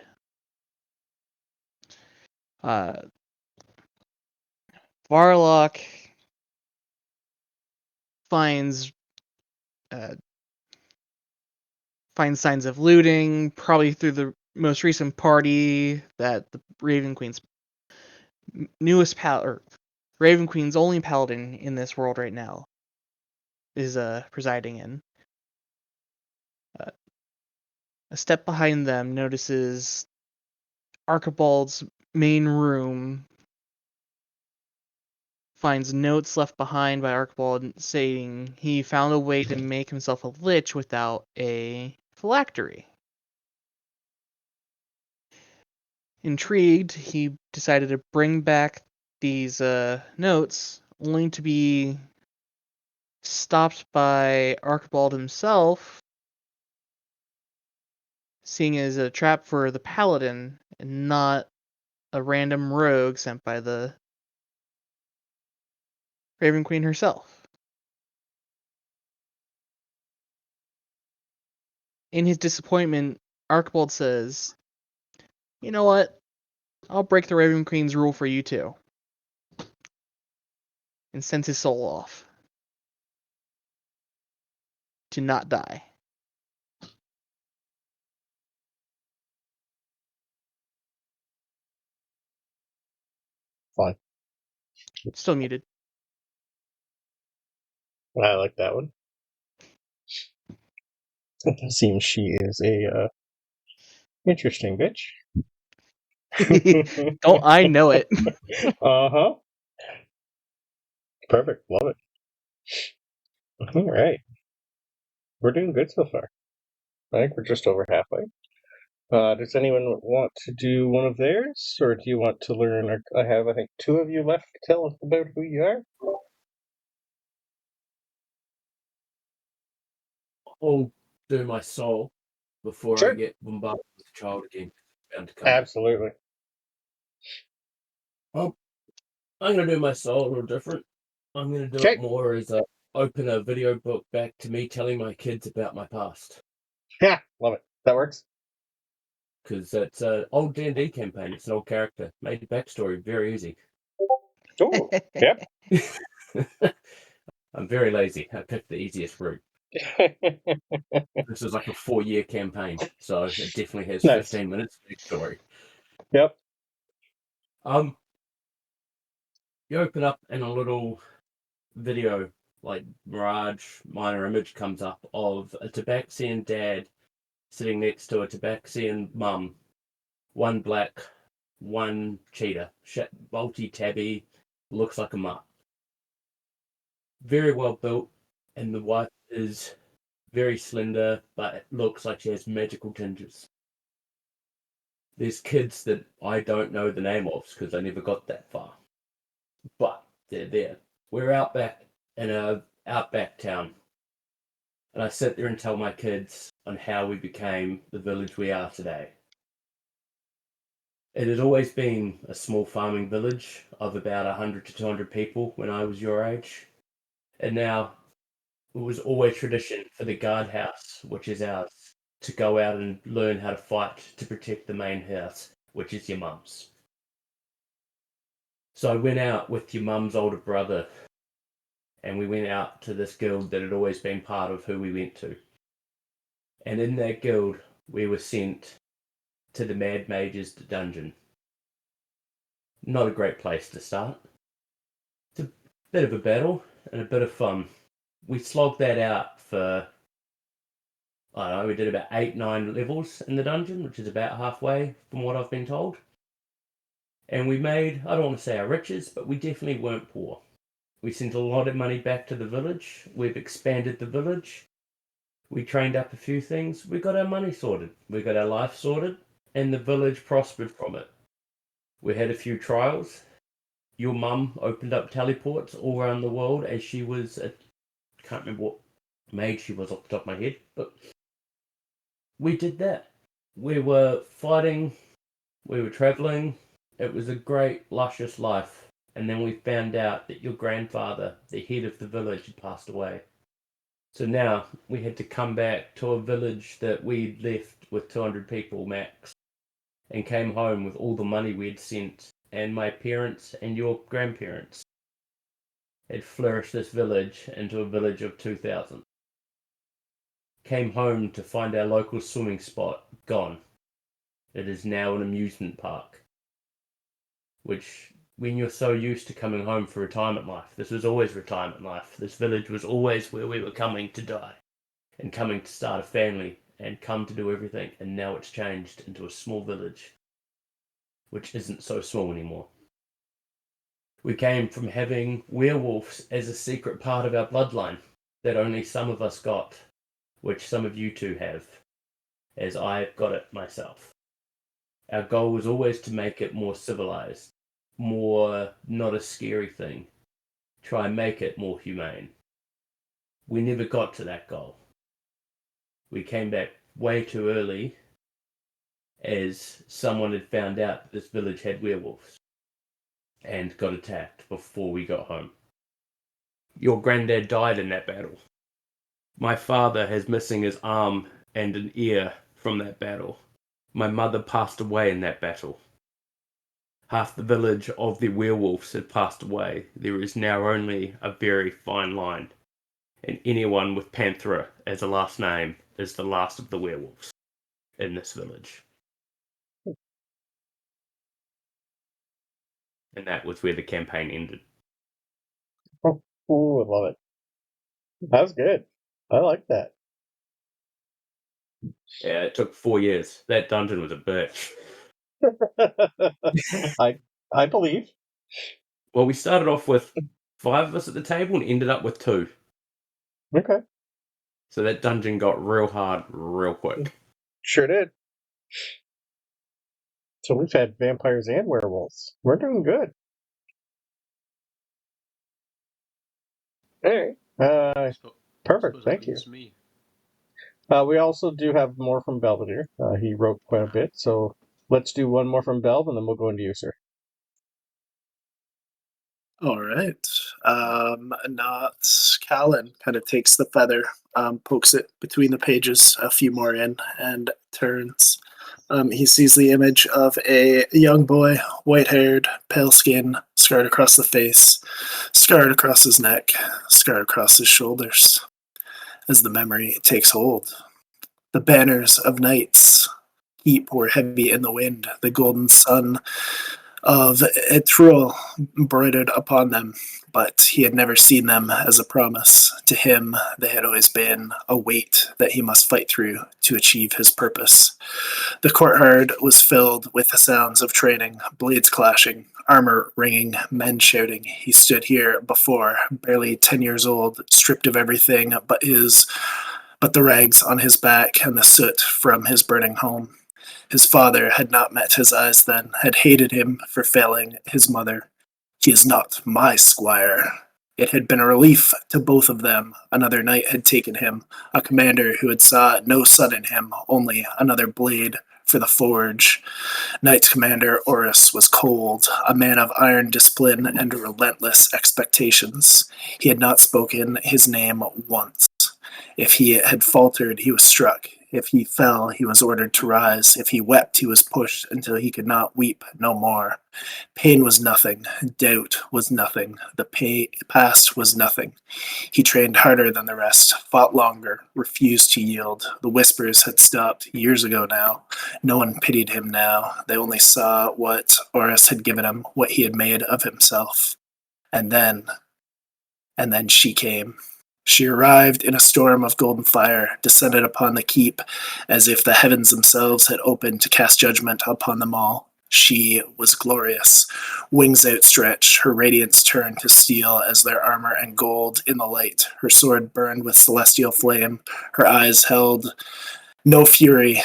Varlock finds signs of looting, probably through the most recent party that the Raven Queen's newest Raven Queen's only paladin in this world right now is presiding in. A step behind them notices Archibald's main room, finds notes left behind by Archibald saying he found a way to make himself a lich without a phylactery. Intrigued, he decided to bring back these notes, only to be stopped by Archibald himself, seeing it as a trap for the paladin and not a random rogue sent by the Raven Queen herself. In his disappointment, Archibald says, "You know what? I'll break the Raven Queen's rule for you too." And sends his soul off to not die. Fun. Still muted. I like that one. It seems she is a interesting bitch. Don't I know it? Uh-huh. Perfect. Love it. All right. We're doing good so far. I think we're just over halfway. Does anyone want to do one of theirs, or do you want to learn? I think, two of you left to tell us about who you are. I'll do my soul before Sure. I get bombarded with the child again. Bound to come. Absolutely. Well, I'm going to do my soul a little different. I'm going to do it more as open a video book back to me telling my kids about my past. Yeah, love it. That works. Because it's an old D&D campaign. It's an old character. Made the backstory very easy. Oh, yep. I'm very lazy. I picked the easiest route. This is like a 4-year campaign, so it definitely has 15 minutes of story. Yep. You open up and a little video, like Mirage minor image comes up of a Tabaxian dad sitting next to a Tabaxian mum. One black, one cheetah. Multi-tabby, looks like a mutt. Very well built, and the wife is very slender, but it looks like she has magical tinges. There's kids that I don't know the name of because I never got that far. But they're there. We're out back in a outback town. And I sit there and tell my kids on how we became the village we are today. It had always been a small farming village of about 100 to 200 people when I was your age. And now it was always tradition for the guardhouse, which is ours, to go out and learn how to fight to protect the main house, which is your mum's. So I went out with your mum's older brother, and we went out to this guild that had always been part of who we went to. And in that guild, we were sent to the Mad Mage's dungeon. Not a great place to start. It's a bit of a battle and a bit of fun. we slogged that out for, I don't know, we did about 8-9 levels in the dungeon, which is about halfway from what I've been told. And we made, I don't want to say our riches, but we definitely weren't poor. We sent a lot of money back to the village. We've expanded the village. We trained up a few things. We got our money sorted. We got our life sorted. And the village prospered from it. We had a few trials. Your mum opened up teleports all around the world as she was, can't remember what mage she was off the top of my head, but we did that. We were fighting, we were travelling. It was a great, luscious life. And then we found out that your grandfather, the head of the village, had passed away. So now we had to come back to a village that we'd left with 200 people max, and came home with all the money we'd sent, and my parents and your grandparents had flourished this village into a village of 2,000. Came home to find our local swimming spot gone. It is now an amusement park. Which, when you're so used to coming home for retirement life, this was always retirement life. This village was always where we were coming to die, and coming to start a family, and come to do everything, and now it's changed into a small village, which isn't so small anymore. We came from having werewolves as a secret part of our bloodline that only some of us got, which some of you two have, as I've got it myself. Our goal was always to make it more civilized, more not a scary thing, try and make it more humane. We never got to that goal. We came back way too early, as someone had found out that this village had werewolves and got attacked before we got home. Your granddad died in that battle. My father is missing his arm and an ear from that battle. My mother passed away in that battle. Half the village of the werewolves had passed away. There is now only a very fine line, and anyone with Panthera as a last name is the last of the werewolves in this village. And that was where the campaign ended. Oh, I love it. That was good. I like that. Yeah, it took 4 years. That dungeon was a bitch. I believe. Well, we started off with 5 of us at the table and ended up with 2. Okay. So that dungeon got real hard real quick. Sure did. So we've had vampires and werewolves. We're doing good. All right. Perfect. Thank you. Me. We also do have more from Belvedere. He wrote quite a bit, so let's do one more from Belv, and then we'll go into you, sir. All right. Not Kaelan kind of takes the feather, pokes it between the pages, a few more in, and turns. He sees the image of a young boy, white-haired, pale skin, scarred across the face, scarred across his neck, scarred across his shoulders. As the memory takes hold, the banners of knights keep were heavy in the wind. The golden sun of Etrul embroidered upon them, but he had never seen them as a promise. To him, they had always been a weight that he must fight through to achieve his purpose. The courtyard was filled with the sounds of training, blades clashing, armor ringing, men shouting. He stood here before, barely 10 years old, stripped of everything but the rags on his back and the soot from his burning home. His father had not met his eyes then, had hated him for failing his mother. He is not my squire. It had been a relief to both of them. Another knight had taken him, a commander who had saw no son in him, only another blade for the forge. Knight Commander Oris was cold, a man of iron discipline and relentless expectations. He had not spoken his name once. If he had faltered, he was struck. If he fell, he was ordered to rise. If he wept, he was pushed until he could not weep no more. Pain was nothing. Doubt was nothing. The past was nothing. He trained harder than the rest, fought longer, refused to yield. The whispers had stopped years ago now. No one pitied him now. They only saw what Oris had given him, what he had made of himself. And then she came. She arrived in a storm of golden fire, descended upon the keep as if the heavens themselves had opened to cast judgment upon them all. She was glorious. Wings outstretched, her radiance turned to steel as their armor and gold in the light. Her sword burned with celestial flame. Her eyes held no fury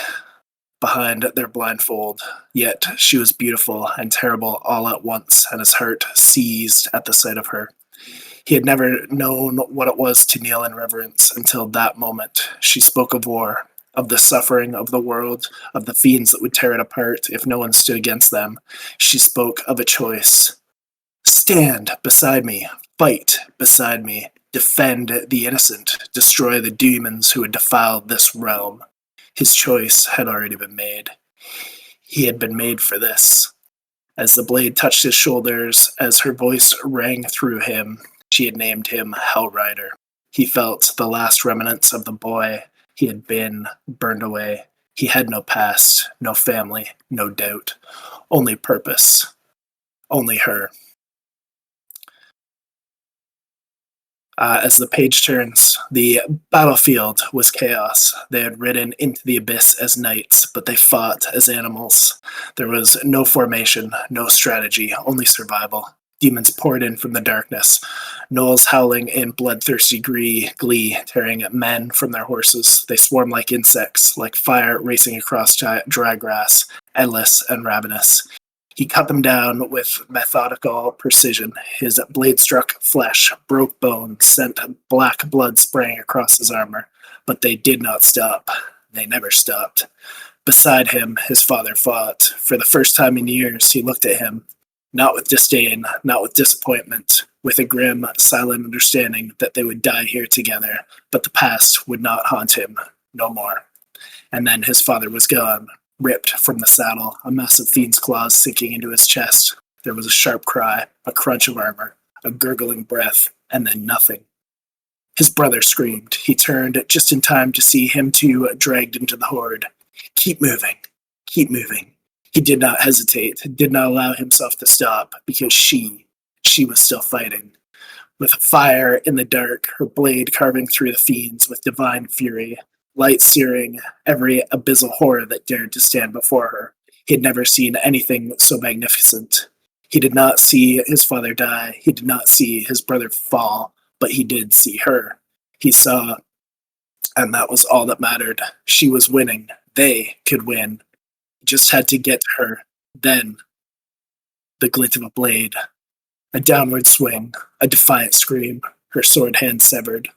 behind their blindfold. Yet she was beautiful and terrible all at once, and his heart seized at the sight of her. He had never known what it was to kneel in reverence until that moment. She spoke of war, of the suffering of the world, of the fiends that would tear it apart if no one stood against them. She spoke of a choice. Stand beside me, fight beside me, defend the innocent, destroy the demons who had defiled this realm. His choice had already been made. He had been made for this. As the blade touched his shoulders, as her voice rang through him, she had named him Hellrider. He felt the last remnants of the boy he had been burned away. He had no past, no family, no doubt, only purpose, only her. As the page turns, the battlefield was chaos. They had ridden into the abyss as knights, but they fought as animals. There was no formation, no strategy, only survival. Demons poured in from the darkness, gnolls howling in bloodthirsty glee, tearing men from their horses. They swarmed like insects, like fire racing across dry grass, endless and ravenous. He cut them down with methodical precision. His blade struck flesh, broke bones, sent black blood spraying across his armor. But they did not stop. They never stopped. Beside him, his father fought. For the first time in years, he looked at him, not with disdain, not with disappointment, with a grim, silent understanding that they would die here together, but the past would not haunt him no more. And then his father was gone, ripped from the saddle, a massive fiend's claws sinking into his chest. There was a sharp cry, a crunch of armor, a gurgling breath, and then nothing. His brother screamed. He turned just in time to see him too dragged into the horde. Keep moving. Keep moving. He did not hesitate, did not allow himself to stop, because she was still fighting. With fire in the dark, her blade carving through the fiends with divine fury, light searing every abyssal horror that dared to stand before her. He had never seen anything so magnificent. He did not see his father die. He did not see his brother fall, but he did see her. He saw, and that was all that mattered. She was winning. They could win. He just had to get to her. Then, the glint of a blade, a downward swing, a defiant scream, her sword hand severed.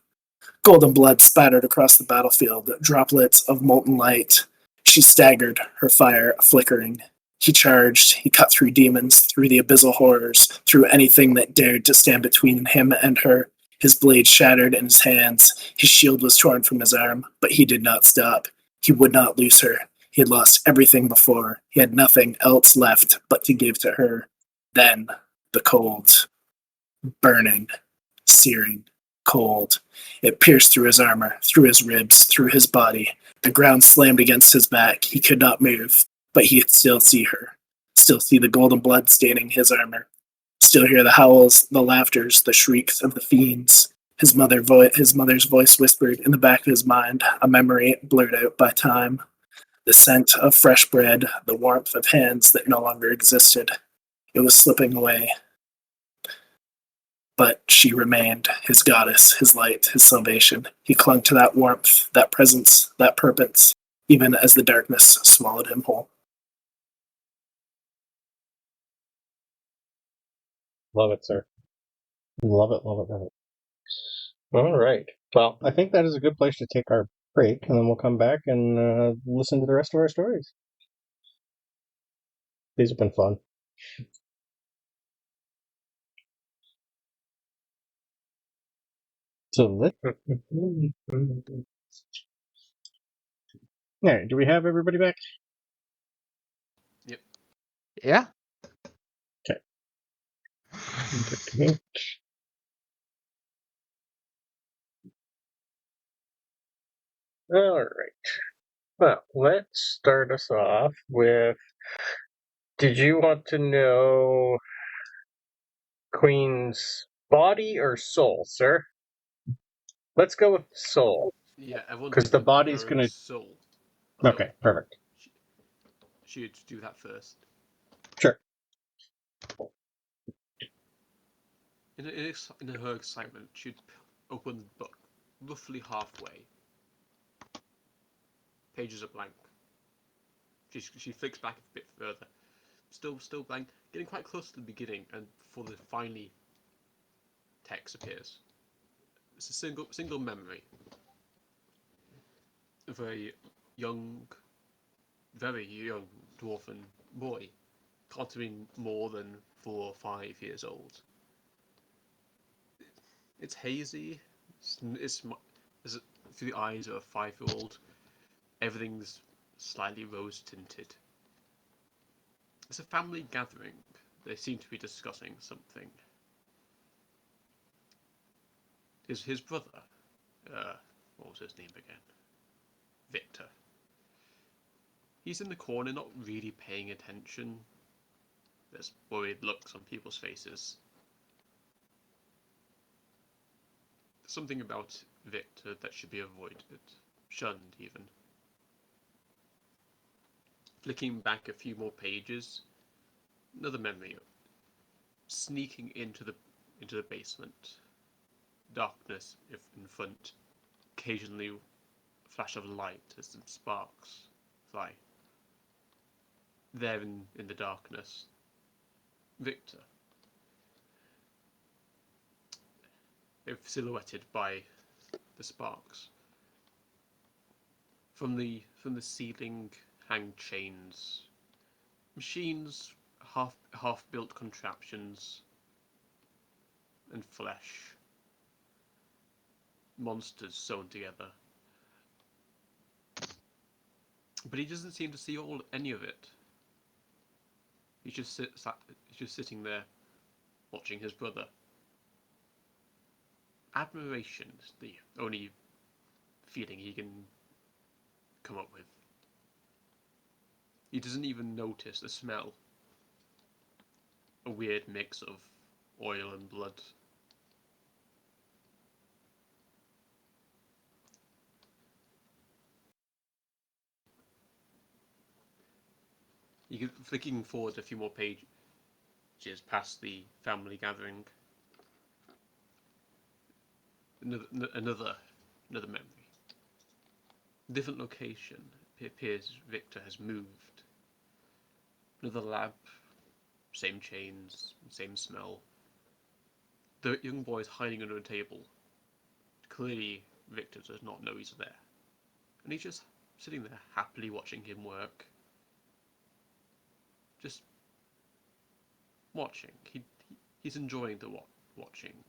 Golden blood spattered across the battlefield, droplets of molten light. She staggered, her fire flickering. He charged, he cut through demons, through the abyssal horrors, through anything that dared to stand between him and her. His blade shattered in his hands, his shield was torn from his arm, but he did not stop. He would not lose her. He had lost everything before. He had nothing else left but to give to her. Then, the cold, burning, searing, cold. It pierced through his armor, through his ribs, through his body. The ground slammed against his back. He could not move, but he could still see her. Still see the golden blood staining his armor. Still hear the howls, the laughters, the shrieks of the fiends. His mother's voice whispered in the back of his mind, a memory blurred out by time. The scent of fresh bread, the warmth of hands that no longer existed. It was slipping away. But she remained, his goddess, his light, his salvation. He clung to that warmth, that presence, that purpose, even as the darkness swallowed him whole. Love it, sir. Love it, love it, love it. All right. Well, I think that is a good place to take our break, and then we'll come back and listen to the rest of our stories. These have been fun. So let's... All right, do we have everybody back? Yep. Yeah. Okay. All right. Well, let's start us off with, did you want to know Queen's body or soul, sir? Let's go with soul. Yeah, everyone 'Cause thinks the that body's her gonna- soul. Okay, perfect. She'd do that first. Sure. In her excitement, she'd open the book roughly halfway. Pages are blank. She flicks back a bit further. Still blank. Getting quite close to the beginning, and before the finally text appears. It's a single memory of a very young dwarven boy, can't have been more than 4 or 5 years old. It's hazy. It's through the eyes of a 5-year-old. Everything's slightly rose tinted. It's a family gathering. They seem to be discussing something. His brother, what was his name again? Victor. He's in the corner, not really paying attention. There's worried looks on people's faces. There's something about Victor that should be avoided, shunned even. Flicking back a few more pages, another memory. Sneaking into the basement. Darkness in front. Occasionally a flash of light as some sparks fly. There in the darkness, Victor. Silhouetted by the sparks. From the ceiling hang chains. Machines, half built contraptions, and flesh. Monsters sewn together. But he doesn't seem to see any of it. He's just sitting there, watching his brother. Admiration is the only feeling he can come up with. He doesn't even notice the smell. A weird mix of oil and blood. You can flicking forward a few more pages past the family gathering. Another memory. Different location. It appears Victor has moved. Another lab. Same chains. Same smell. The young boy is hiding under a table. Clearly, Victor does not know he's there. And he's just sitting there happily watching him work. Just watching. He's enjoying the watching.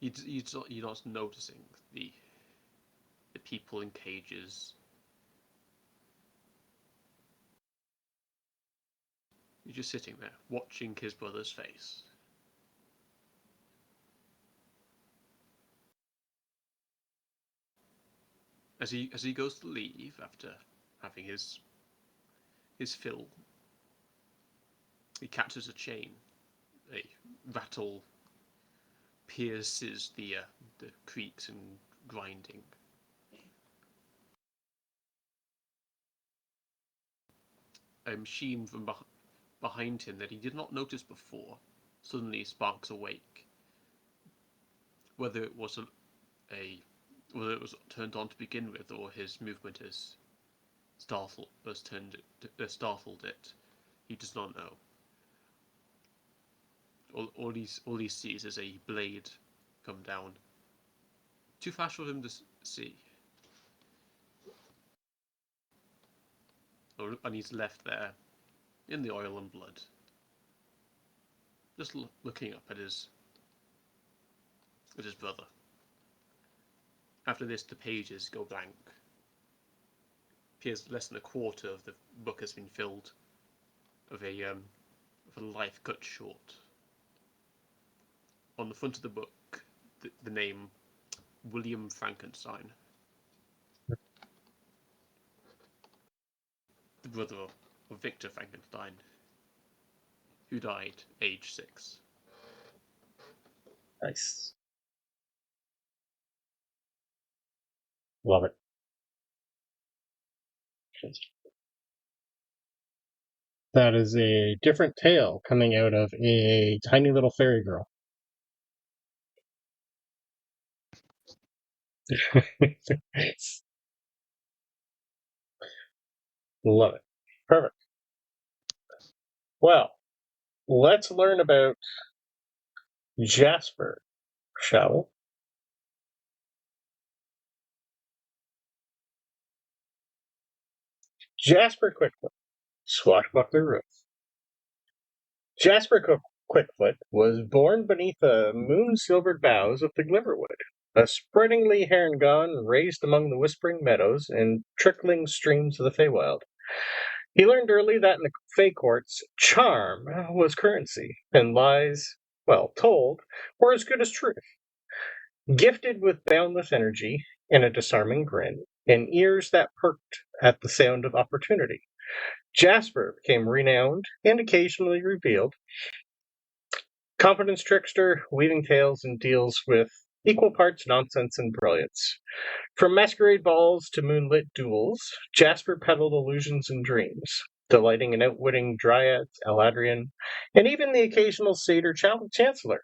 You're not noticing the people in cages. You're just sitting there watching his brother's face. As he goes to leave after having his fill, he catches a chain. A rattle pierces the creaks and grinding. A machine from behind him that he did not notice before suddenly sparks awake. Whether it was turned on to begin with, or his movement has startled it, he does not know. All he sees is a blade come down. Too fast for him to see. And he's left there in the oil and blood, just looking up at his brother. After this, the pages go blank. Appears less than a quarter of the book has been filled of a life cut short. On the front of the book, the name William Frankenstein, the brother of Victor Frankenstein, who died age 6. Nice. Love it. That is a different tale coming out of a tiny little fairy girl. Love it. Perfect. Well, let's learn about Jasper, shall we? Jasper Quickfoot, swashbuckler Ruth. Jasper Quickfoot was born beneath the moon-silvered boughs of the Glimmerwood, a spreadingly Harengon raised among the whispering meadows and trickling streams of the Feywild. He learned early that in the Fey courts, charm was currency, and lies, well told, were as good as truth. Gifted with boundless energy and a disarming grin, and ears that perked at the sound of opportunity, Jasper became renowned and occasionally revealed. Confidence trickster, weaving tales and deals with equal parts nonsense and brilliance. From masquerade balls to moonlit duels, Jasper peddled illusions and dreams, delighting in outwitting dryads, Eladrian, and even the occasional satyr chancellor.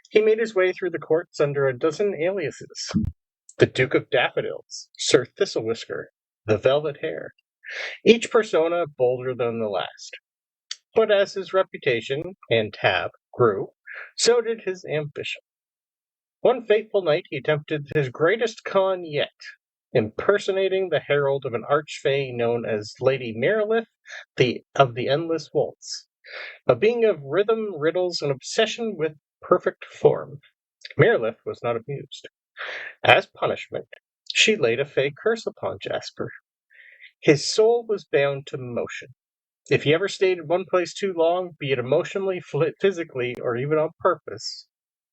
He made his way through the courts under a dozen aliases. The Duke of Daffodils, Sir Thistlewhisker, the Velvet Hair, each persona bolder than the last. But as his reputation and tab grew, so did his ambition. One fateful night he attempted his greatest con yet, impersonating the herald of an archfey known as Lady Merilith of the Endless Waltz, a being of rhythm, riddles, and obsession with perfect form. Merilith was not amused. As punishment, she laid a fey curse upon Jasper. His soul was bound to motion. If he ever stayed in one place too long, be it emotionally, physically, or even on purpose,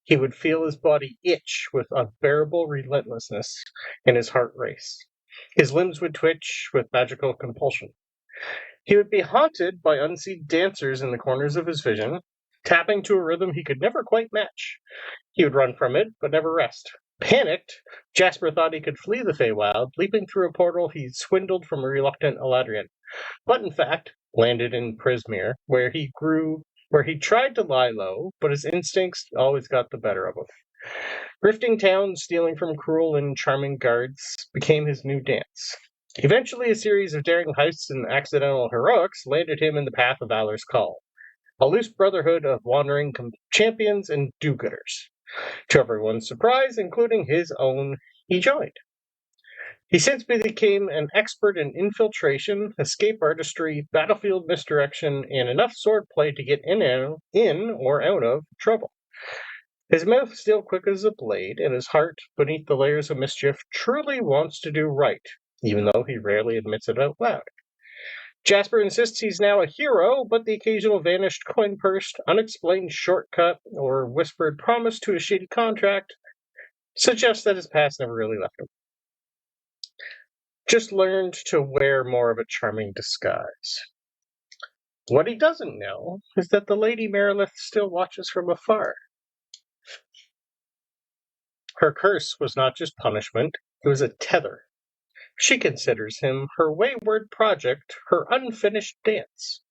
he would feel his body itch with unbearable relentlessness and his heart race. His limbs would twitch with magical compulsion. He would be haunted by unseen dancers in the corners of his vision, tapping to a rhythm he could never quite match. He would run from it, but never rest. Panicked, Jasper thought he could flee the Feywild, leaping through a portal he'd swindled from a reluctant Eladrian, but in fact landed in Prismere, where he tried to lie low, but his instincts always got the better of him. Rifting towns, stealing from cruel and charming guards became his new dance. Eventually, a series of daring heists and accidental heroics landed him in the path of Valor's Call, a loose brotherhood of wandering champions and do-gooders. To everyone's surprise, including his own, he joined. He since became an expert in infiltration, escape artistry, battlefield misdirection, and enough swordplay to get in or out of trouble. His mouth still quick as a blade, and his heart, beneath the layers of mischief, truly wants to do right, even though he rarely admits it out loud. Jasper insists he's now a hero, but the occasional vanished coin purse, unexplained shortcut, or whispered promise to a shady contract suggests that his past never really left him. Just learned to wear more of a charming disguise. What he doesn't know is that the Lady Merilith still watches from afar. Her curse was not just punishment, it was a tether. She considers him her wayward project, her unfinished dance.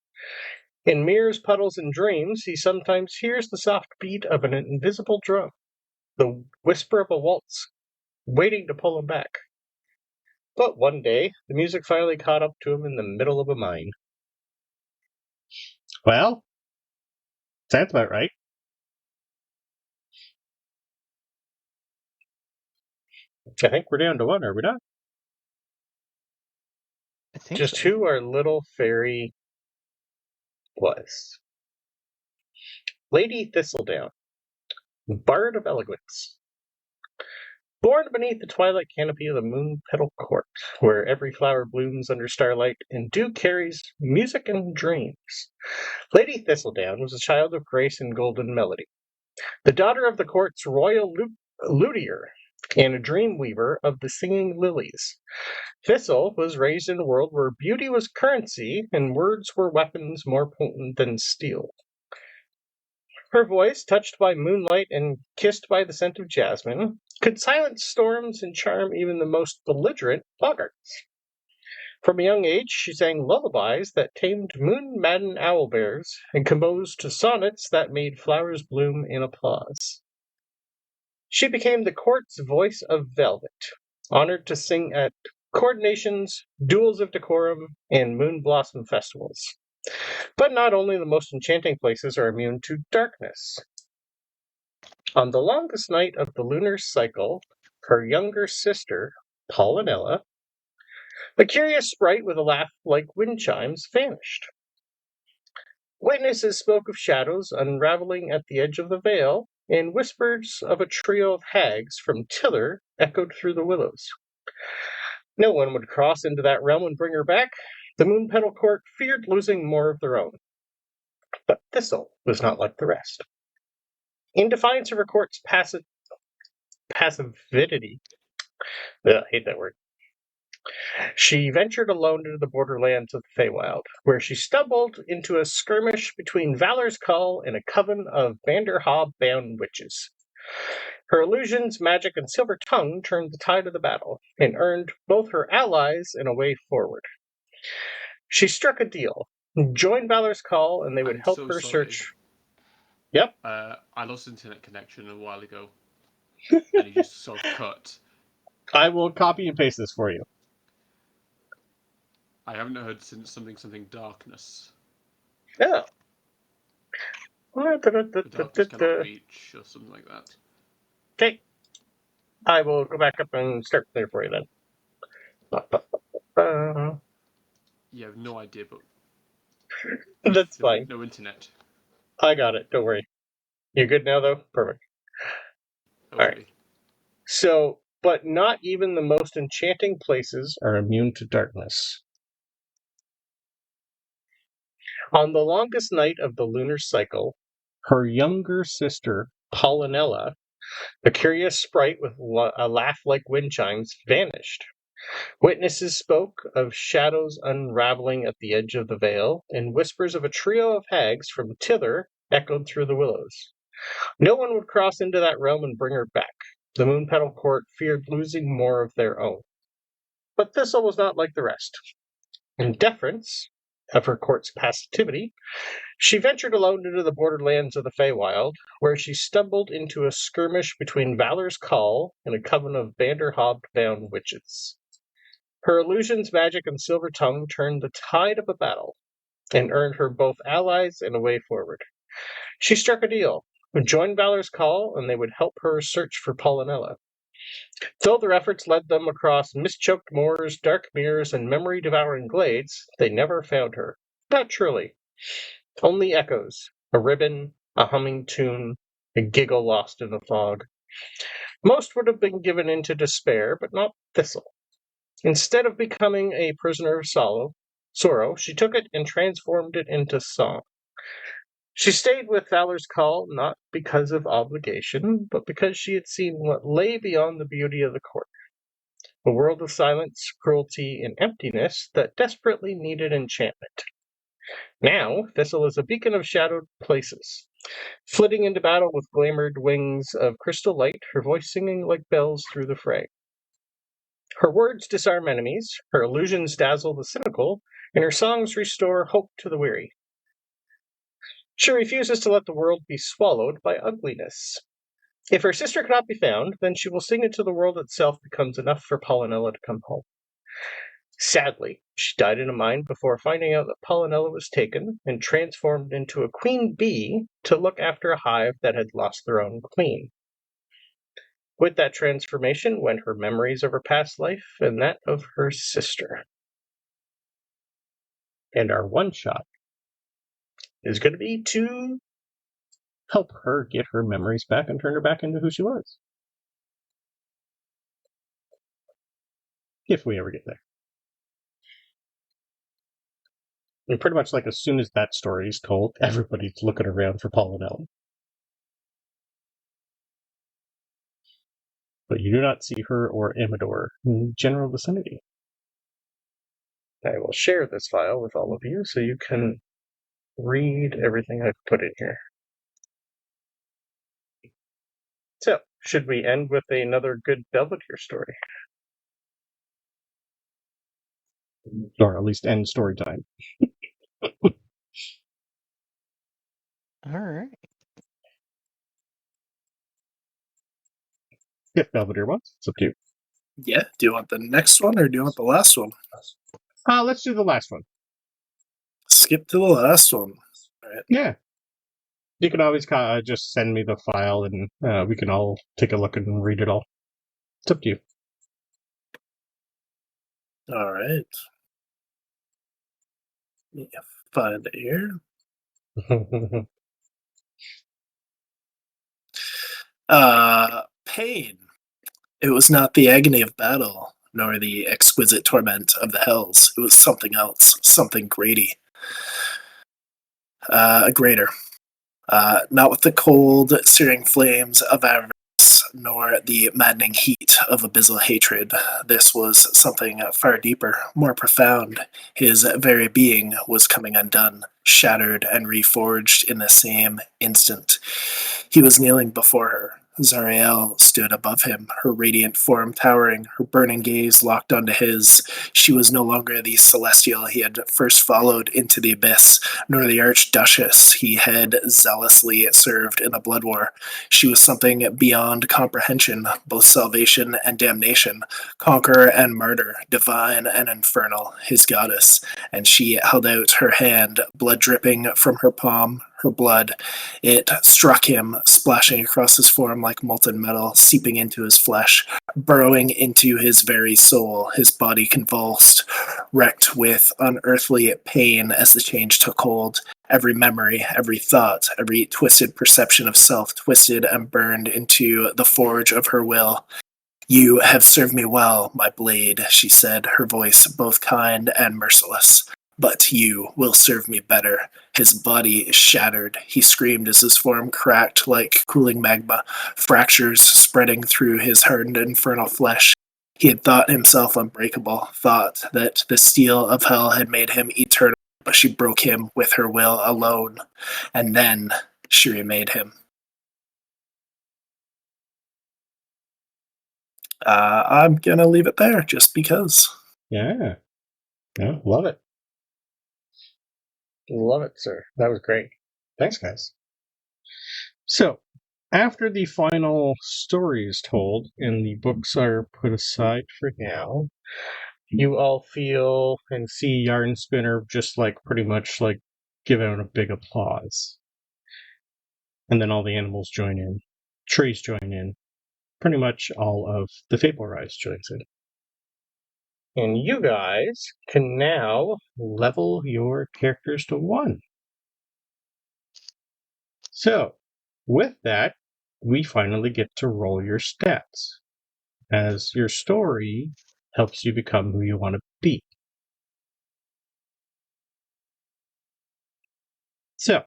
In mirrors, puddles, and dreams, he sometimes hears the soft beat of an invisible drum, the whisper of a waltz, waiting to pull him back. But one day, the music finally caught up to him in the middle of a mine. Well, sounds about right. I think we're down to one, are we not? I think Just so. who our little fairy was. Lady Thistledown, Bard of Eloquence. Born beneath the twilight canopy of the moon petal court, where every flower blooms under starlight and dew carries music and dreams, Lady Thistledown was a child of grace and golden melody, the daughter of the court's royal luthier and a dream weaver of the singing lilies. Thistle was raised in a world where beauty was currency and words were weapons more potent than steel. Her voice, touched by moonlight and kissed by the scent of jasmine, could silence storms and charm even the most belligerent boggarts. From a young age, she sang lullabies that tamed moon-maddened owlbears and composed sonnets that made flowers bloom in applause. She became the court's voice of velvet, honored to sing at coordinations, duels of decorum, and moon blossom festivals. But not only the most enchanting places are immune to darkness. On the longest night of the lunar cycle, her younger sister, Pollinella, a curious sprite with a laugh like wind chimes, vanished. Witnesses spoke of shadows unraveling at the edge of the veil, and whispers of a trio of hags from Tiller echoed through the willows. No one would cross into that realm and bring her back. The Moonpetal Court feared losing more of their own. But Thistle was not like the rest. In defiance of her court's passivity, I hate that word, she ventured alone into the borderlands of the Feywild, where she stumbled into a skirmish between Valor's Call and a coven of Vanderhob-bound witches. Her illusions, magic, and silver tongue turned the tide of the battle, and earned both her allies and a way forward. She struck a deal, joined Valor's Call, and they would help her search. Yep. I lost internet connection a while ago, and you just sort of cut. I will copy and paste this for you. I haven't heard since something darkness. Yeah. The darkness cannot reach, or something like that. Okay. I will go back up and start there for you then. You have no idea, but that's fine. No internet. I got it. Don't worry. You good now, though? Perfect. Hopefully. All right. So, but not even the most enchanting places are immune to darkness. On the longest night of the lunar cycle, her younger sister, Pollinella, a curious sprite with a laugh like wind chimes, vanished. Witnesses spoke of shadows unraveling at the edge of the veil, and whispers of a trio of hags from Tither echoed through the willows. No one would cross into that realm and bring her back. The Moonpetal Court feared losing more of their own. But Thistle was not like the rest. In deference of her court's passivity, she ventured alone into the borderlands of the Feywild, where she stumbled into a skirmish between Valor's Call and a coven of Vanderhob-bound witches. Her illusions, magic, and silver tongue turned the tide of a battle, and earned her both allies and a way forward. She struck a deal, joined Valor's Call, and they would help her search for Pollinella. Though their efforts led them across mist-choked moors, dark mirrors, and memory-devouring glades, they never found her. Not truly. Only echoes, a ribbon, a humming tune, a giggle lost in the fog. Most would have been given into despair, but not Thistle. Instead of becoming a prisoner of sorrow, she took it and transformed it into song. She stayed with Valor's Call not because of obligation, but because she had seen what lay beyond the beauty of the court. A world of silence, cruelty, and emptiness that desperately needed enchantment. Now, Thistle is a beacon of shadowed places, flitting into battle with glamored wings of crystal light, her voice singing like bells through the fray. Her words disarm enemies, her illusions dazzle the cynical, and her songs restore hope to the weary. She refuses to let the world be swallowed by ugliness. If her sister cannot be found, then she will sing until the world itself becomes enough for Pollinella to come home. Sadly, she died in a mine before finding out that Pollinella was taken and transformed into a queen bee to look after a hive that had lost their own queen. With that transformation went her memories of her past life and that of her sister. And our one-shot is going to be to help her get her memories back and turn her back into who she was. If we ever get there. And pretty much like as soon as that story is told, everybody's looking around for Pollinella. But you do not see her or Amador in the general vicinity. I will share this file with all of you so you can read everything I've put in here. should we end with another good Belvedere story? Or at least end story time. All right. If Belvedere wants, it's up to you. Yeah. Do you want the next one or do you want the last one? Let's do the last one. Skip to the last one. All right. Yeah. You can always just send me the file and we can all take a look and read it all. It's up to you. All right. Let me find it here. Pain. It was not the agony of battle, nor the exquisite torment of the hells. It was something else, something greater. Not with the cold, searing flames of avarice, nor the maddening heat of abyssal hatred. This was something far deeper, more profound. His very being was coming undone, shattered and reforged in the same instant. He was kneeling before her. Zariel stood above him, her radiant form towering, her burning gaze locked onto his. She was no longer the celestial he had first followed into the abyss, nor the archduchess he had zealously served in the blood war. She was something beyond comprehension, both salvation and damnation, conqueror and martyr, divine and infernal, his goddess. And she held out her hand, blood dripping from her palm, her blood. It struck him, splashing across his form like molten metal, seeping into his flesh, burrowing into his very soul, his body convulsed, wrecked with unearthly pain as the change took hold. Every memory, every thought, every twisted perception of self twisted and burned into the forge of her will. "You have served me well, my blade," she said, her voice both kind and merciless. "But you will serve me better." His body shattered. He screamed as his form cracked like cooling magma, fractures spreading through his hardened infernal flesh. He had thought himself unbreakable, thought that the steel of hell had made him eternal, but she broke him with her will alone. And then she remade him. I'm going to leave it there just because. Yeah. Love it. Love it, sir. That was great. Thanks, guys. So, after the final story is told and the books are put aside for now, you all feel and see Yarn Spinner just pretty much give out a big applause. And then all the animals join in. Trees join in. Pretty much all of the Fable Rise joins in. And you guys can now level your characters to 1. So, with that, we finally get to roll your stats, as your story helps you become who you want to be. So,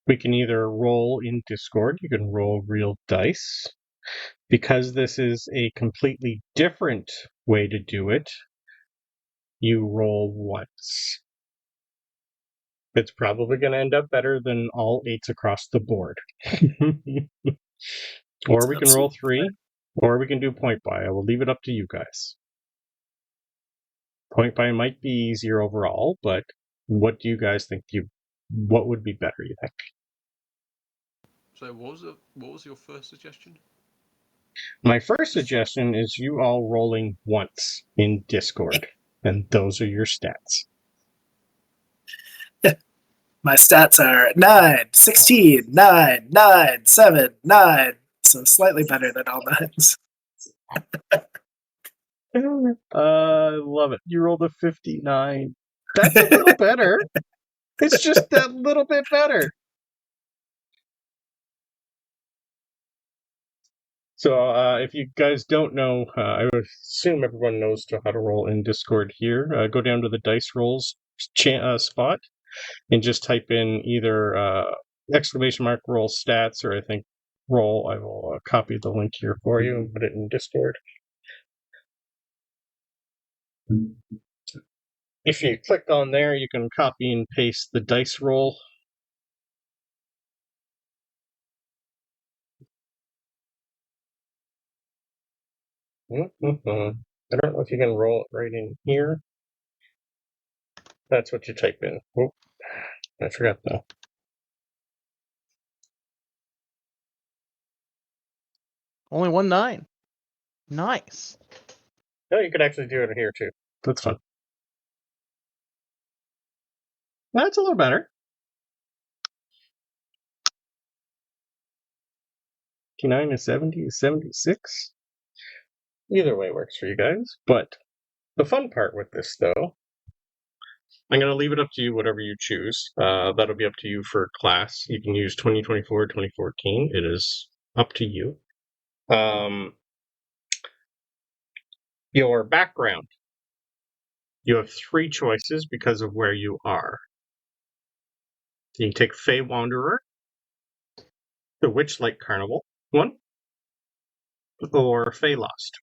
we can either roll in Discord, you can roll real dice. Because this is a completely different way to do it, you roll once. It's probably going to end up better than all 8s across the board. Or we can roll 3, or we can do point buy. I will leave it up to you guys. Point buy might be easier overall, but what do you guys think? What would be better, you think? So what was your first suggestion? My first suggestion is you all rolling once in Discord, and those are your stats. My stats are 9, 16, 9, 9, 7, 9. So slightly better than all 9s. I love it. You rolled a 59. That's a little better. It's just that little bit better. So if you guys don't know, I would assume everyone knows how to roll in Discord here. Go down to the dice rolls spot and just type in either exclamation mark roll stats, or I think roll. I will copy the link here for you and put it in Discord. If you click on there, you can copy and paste the dice roll. I don't know if you can roll it right in here. That's what you type in. Oh, I forgot though. Only 1-9. Nice. No, you could actually do it here too. That's fun. That's a little better. 59 to 70 is 76. Either way works for you guys. But the fun part with this, though, I'm going to leave it up to you, whatever you choose. That'll be up to you for class. You can use 2024, 2014. It is up to you. Your background. You have 3 choices because of where you are. You can take Fey Wanderer, the Witchlight Carnival one, or Fey Lost.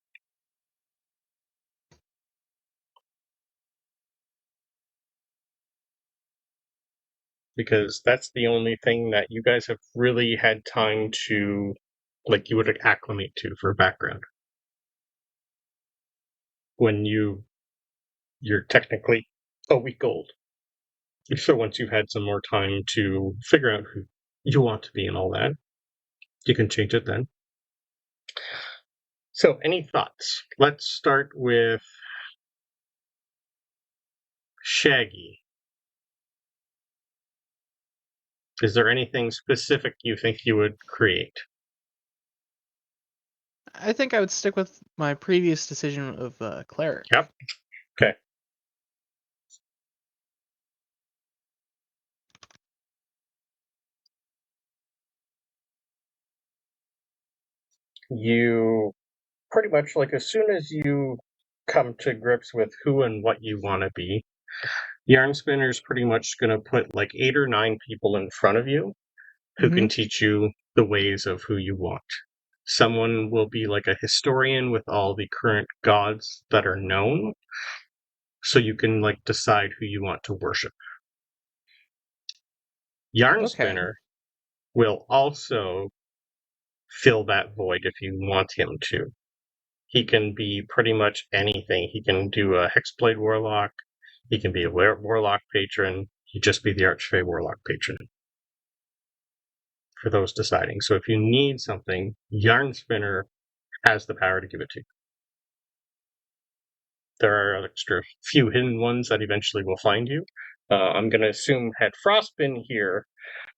Because that's the only thing that you guys have really had time to, like, you would acclimate to for background. When you're technically a week old. So once you've had some more time to figure out who you want to be and all that, you can change it then. So any thoughts? Let's start with Shaggy. Is there anything specific you think you would create? I think I would stick with my previous decision of cleric. Yep. Okay. You pretty much, like, as soon as you come to grips with who and what you want to be, Yarn Spinner's pretty much going to put like 8 or 9 people in front of you who can teach you the ways of who you want. Someone will be like a historian with all the current gods that are known, so you can like decide who you want to worship. Yarn Spinner will also fill that void if you want him to. He can be pretty much anything. He can do a Hexblade Warlock. He can be a Warlock patron. He'd just be the Archfey Warlock patron. For those deciding. So if you need something, Yarn Spinner has the power to give it to you. There are extra few hidden ones that eventually will find you. I'm going to assume had Frost been here,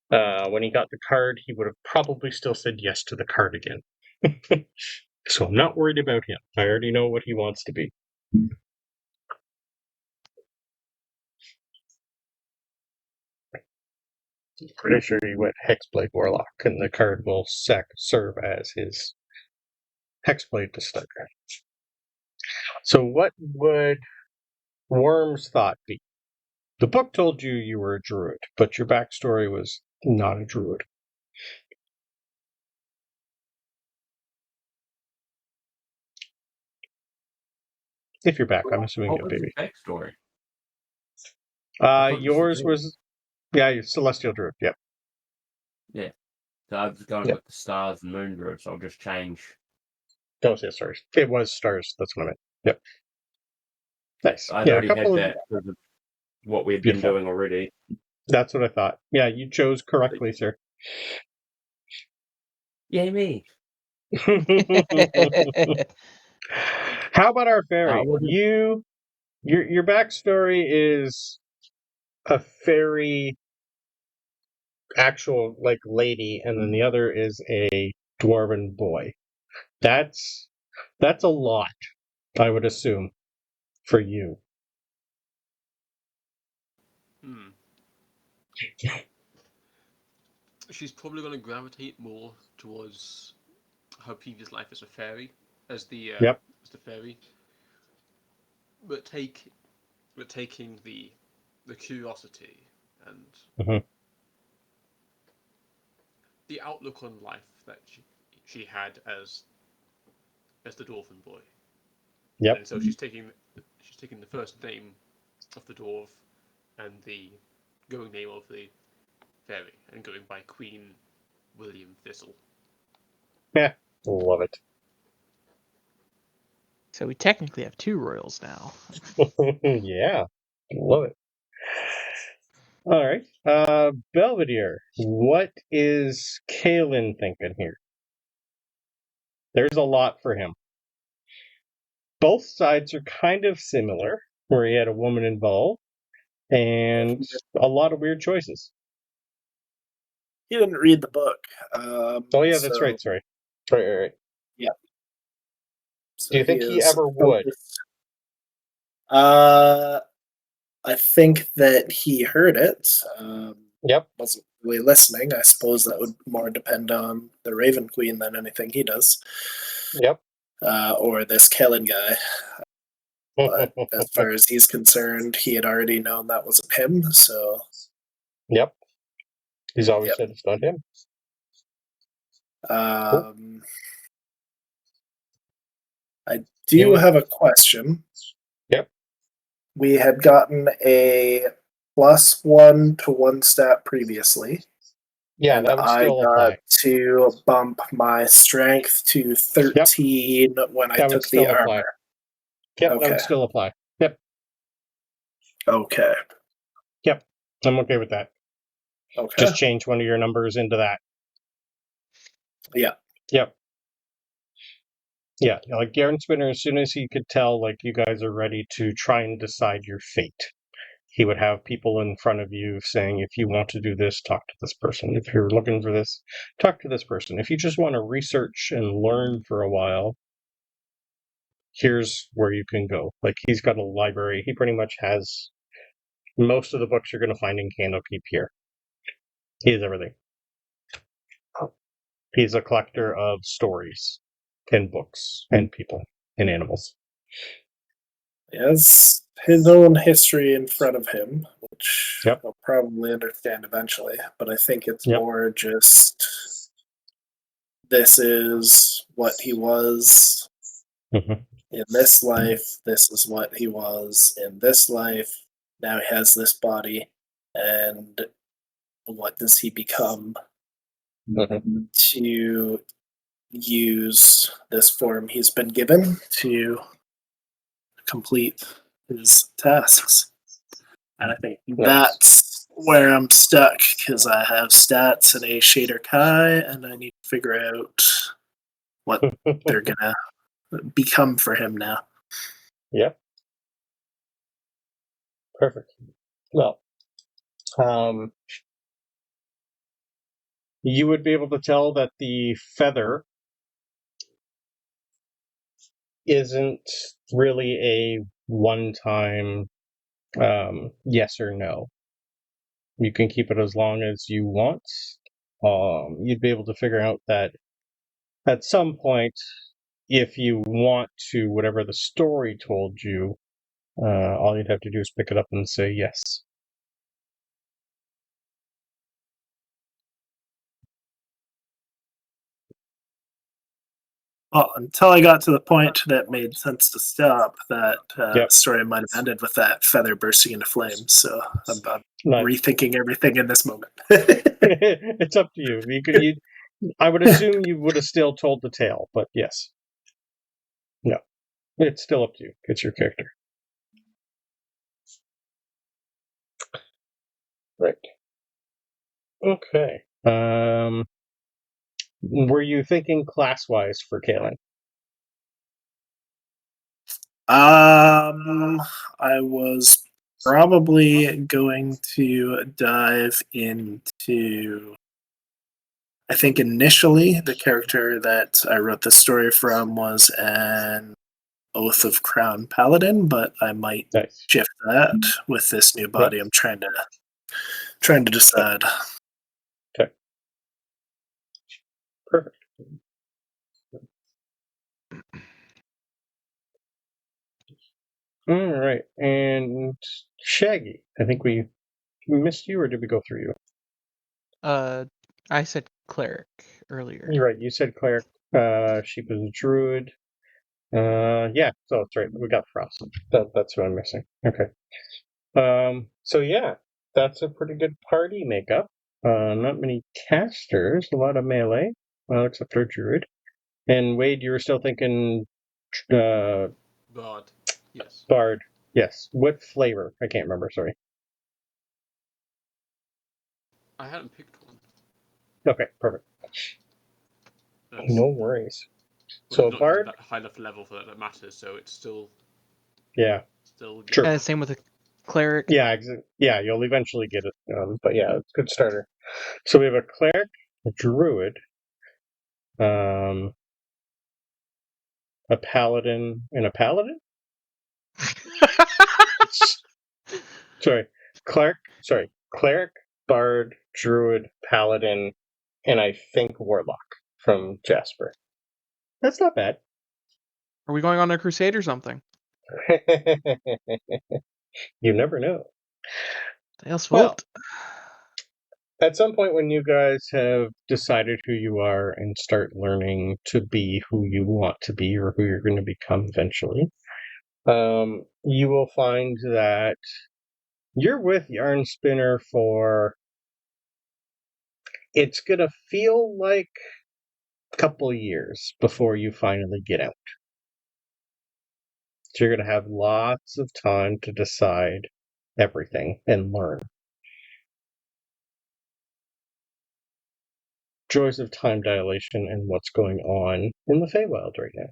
when he got the card, he would have probably still said yes to the card again. So I'm not worried about him. I already know what he wants to be. I'm pretty sure he went Hexblade Warlock, and the card will serve as his Hexblade to start. So what would Worm's thought be? The book told you you were a druid, but your backstory was not a druid. If you're back, I'm assuming What you're was baby. the backstory? Yours was, you're Celestial Druid, yep. Yeah. So I was going with the stars and moon druid, so I'll just change. Don't say stars. It was stars, that's what I meant. Yep. Nice. I'd already had that because of what we'd been doing already. That's what I thought. Yeah, you chose correctly, sir. Yay me. How about our fairy? Your backstory is a fairy actual like lady, and then the other is a dwarven boy. That's a lot, I would assume, for you. She's probably going to gravitate more towards her previous life as a fairy, as the fairy. But taking the curiosity and the outlook on life that she had as the dwarven boy. Yep. And so she's taking the first name of the dwarf and the going name of the fairy, and going by Queen William Thistle. Yeah, love it. So we technically have 2 royals now. Yeah, love it. All right, Belvedere, what is Kaelan thinking here? There's a lot for him. Both sides are kind of similar, where he had a woman involved, and a lot of weird choices. He didn't read the book. Oh yeah, that's right. Sorry. Right. Yeah. So do you think he ever would? I think that he heard it. Yep. Wasn't really listening. I suppose that would more depend on the Raven Queen than anything he does. Yep. Or this Kaelan guy. But as far as he's concerned, he had already known that wasn't him, so... Yep. He's always said it's not him. Cool. I do have a question. Yep. We had gotten a +1 to 1 stat previously. Yeah, and that would still I got apply. to bump my strength to 13 when I took the armor. Yep, Okay. that would still apply. Yep. Okay. Yep, I'm okay with that. Okay. Just change one of your numbers into that. Yeah. Yep. Yeah, like Garen Spinner, as soon as he could tell, like, you guys are ready to try and decide your fate, he would have people in front of you saying, if you want to do this, talk to this person. If you're looking for this, talk to this person. If you just want to research and learn for a while, here's where you can go. Like, he's got a library. He pretty much has most of the books you're going to find in Candlekeep here. He has everything. He's a collector of stories and books and people and animals. He has his own history in front of him, which he'll probably understand eventually, but I think it's more just this is what he was in this life, this is what he was in this life, now he has this body, and what does he become to use this form he's been given to complete his tasks. And I think that's where I'm stuck, because I have stats and a Shadar-kai, and I need to figure out what they're gonna become for him now. Yep. Perfect. Well, you would be able to tell that the feather isn't really a one-time yes or no. You can keep it as long as you want. You'd be able to figure out that at some point, if you want to, whatever the story told you, all you'd have to do is pick it up and say yes. Well, until I got to the point that made sense to stop, that story might have ended with that feather bursting into flames. So I'm rethinking everything in this moment. It's up to you. I would assume you would have still told the tale, but yes. No. It's still up to you. It's your character. Right. Okay. Were you thinking class-wise for Kaelan? I was probably going to dive into... I think initially the character that I wrote the story from was an Oath of Crown Paladin, but I might shift that with this new body. I'm trying to decide. Okay. Perfect. All right, and Shaggy. I think we missed you, or did we go through you? I said cleric earlier. You're right. You said cleric. She was a druid. Yeah. So that's right. We got Frost. That's what I'm missing. Okay. So yeah, that's a pretty good party makeup. Not many casters. A lot of melee. Well, except for druid. And Wade, you were still thinking Bard. Yes. Bard. Yes. What flavor? I can't remember. Sorry. I hadn't picked one. Okay. Perfect. No worries. So not Bard. That high enough level for that matters. So it's still. Yeah. Still. Sure. Same with a cleric. Yeah. Yeah. You'll eventually get it. But yeah, it's a good starter. So we have a cleric, a druid, a paladin, and a paladin. Cleric, bard, druid, paladin, and I think warlock from Jasper. That's not bad. Are we going on a crusade or something? You never know. Well, at some point when you guys have decided who you are and start learning to be who you want to be or who you're going to become eventually, you will find that you're with Yarn Spinner for, it's going to feel like a couple of years before you finally get out. So you're going to have lots of time to decide everything and learn. Joys of time dilation and what's going on in the Feywild right now.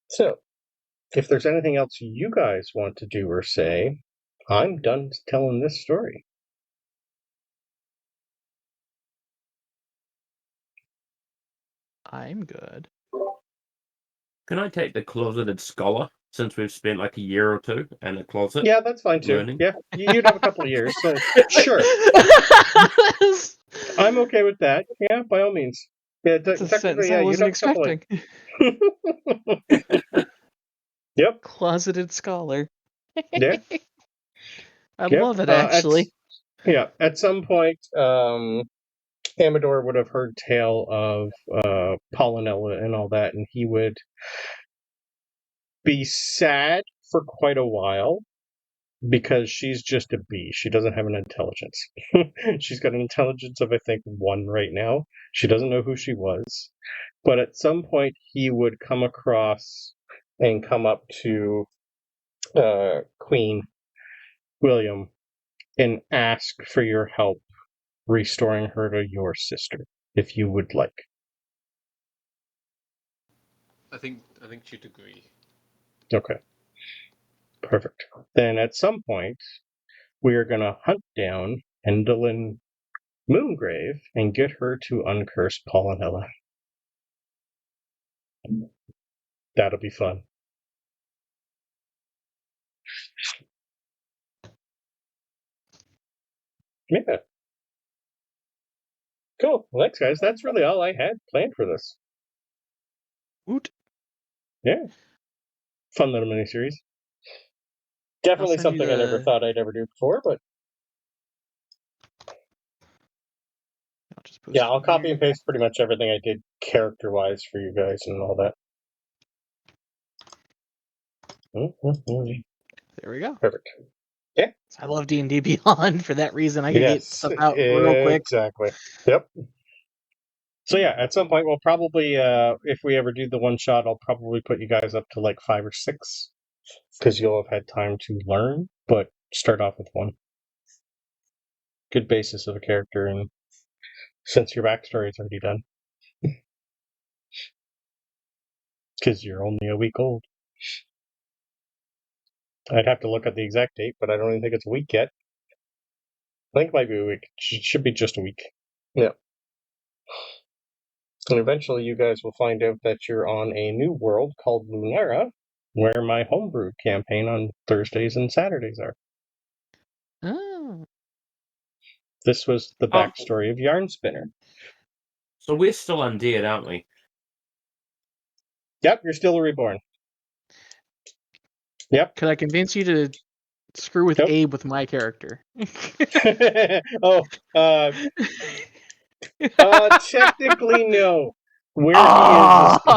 So, if there's anything else you guys want to do or say, I'm done telling this story. I'm good. Can I take the closeted scholar, since we've spent like a year or two in a closet? Yeah, that's fine too. Learning? Yeah, you'd have a couple of years, so sure. I'm okay with that. Yeah, by all means. Yeah, That's a sentence technically, yeah, I you'd wasn't have a couple of... expecting. Yep. Closeted scholar. Yeah. I love it, actually. At some point, Amador would have heard tale of Polynella and all that, and he would be sad for quite a while because she's just a bee. She doesn't have an intelligence. She's got an intelligence of, I think, 1 right now. She doesn't know who she was. But at some point, he would come across and come up to Queen William and ask for your help restoring her to your sister, if you would like. I think she'd agree. Okay. Perfect. Then at some point, we are going to hunt down Endolin Moongrave and get her to uncurse Polynella. That'll be fun. Yeah. Cool. Well, thanks, guys. That's really all I had planned for this. Woot. Yeah. Fun little miniseries. Definitely something I never thought I'd ever do before, but I'll copy and paste pretty much everything I did character-wise for you guys and all that. There we go. Perfect. Yeah. I love D&D Beyond for that reason. I can get stuff out real quick. Exactly. Yep. So yeah, at some point we'll probably, if we ever do the one shot, I'll probably put you guys up to like 5 or 6, because you'll have had time to learn. But start off with 1. Good basis of a character, and since your backstory is already done, because you're only a week old. I'd have to look at the exact date, but I don't even think it's a week yet. I think it might be a week. It should be just a week. Yeah. And eventually you guys will find out that you're on a new world called Lunera, where my homebrew campaign on Thursdays and Saturdays are. Oh. This was the backstory of Yarn Spinner. So we're still undead, aren't we? Yep, you're still a Reborn. Yep. Could I convince you to screw with Abe with my character? Technically no. Where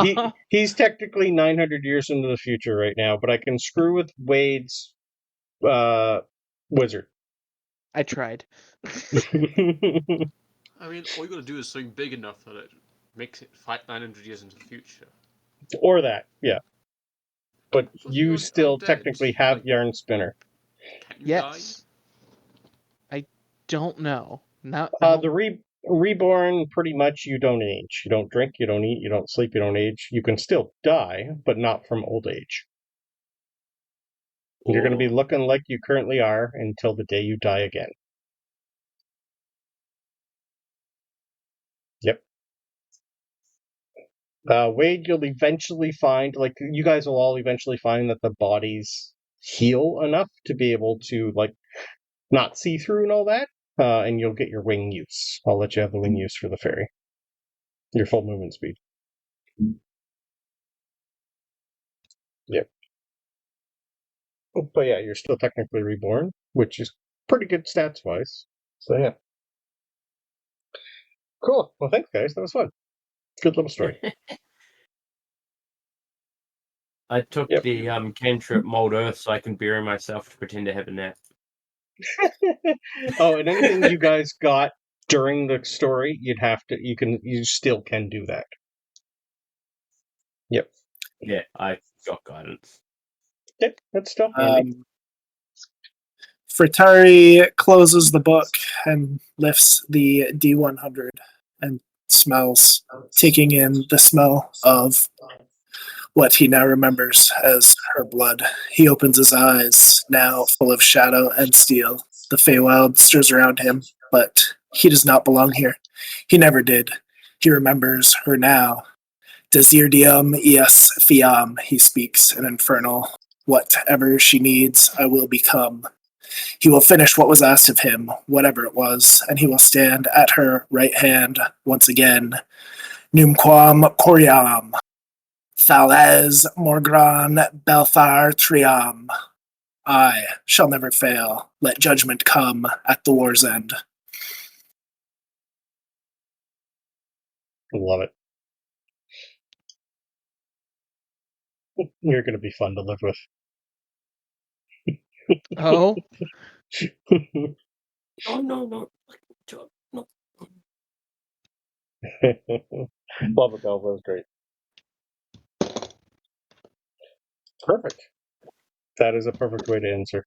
he is he's technically 900 years into the future right now, but I can screw with Wade's wizard. I tried. I mean, all you gotta do is something big enough that it makes it 900 years into the future. Or that, yeah. But So you you're still undead, technically have like, Yarn Spinner. Can you die? Yes. I don't know. The Reborn, pretty much you don't age. You don't drink, you don't eat, you don't sleep, you don't age. You can still die, but not from old age. You're going to be looking like you currently are until the day you die again. Yep. Wade, you'll eventually find, like, you guys will all eventually find that the bodies heal enough to be able to, like, not see through and all that, and you'll get your wing use. I'll let you have the wing use for the fairy. Your full movement speed. Yep. But yeah, you're still technically reborn, which is pretty good stats-wise. So yeah. Cool. Well, thanks, guys. That was fun. Good little story. I took the cantrip Mold Earth so I can bury myself to pretend to have a nap. Oh, and anything you guys got during the story, you still can do that. Yep. Yeah, I got guidance. Yep, that's still handy. Fratari closes the book and lifts the D100 and smells, taking in the smell of what he now remembers as her blood. He opens his eyes, now full of shadow and steel. The Feywild stirs around him, but he does not belong here. He never did. He remembers her now. Desirdium ias fiam, he speaks in Infernal. Whatever she needs, I will become. He will finish what was asked of him, whatever it was, and he will stand at her right hand once again. Numquam coriam. Thalez Morgran Belfar Triam. I shall never fail. Let judgment come at the war's end. Love it. You're going to be fun to live with. Oh, Oh, no. Love it, Belv. That was great. Perfect. That is a perfect way to answer.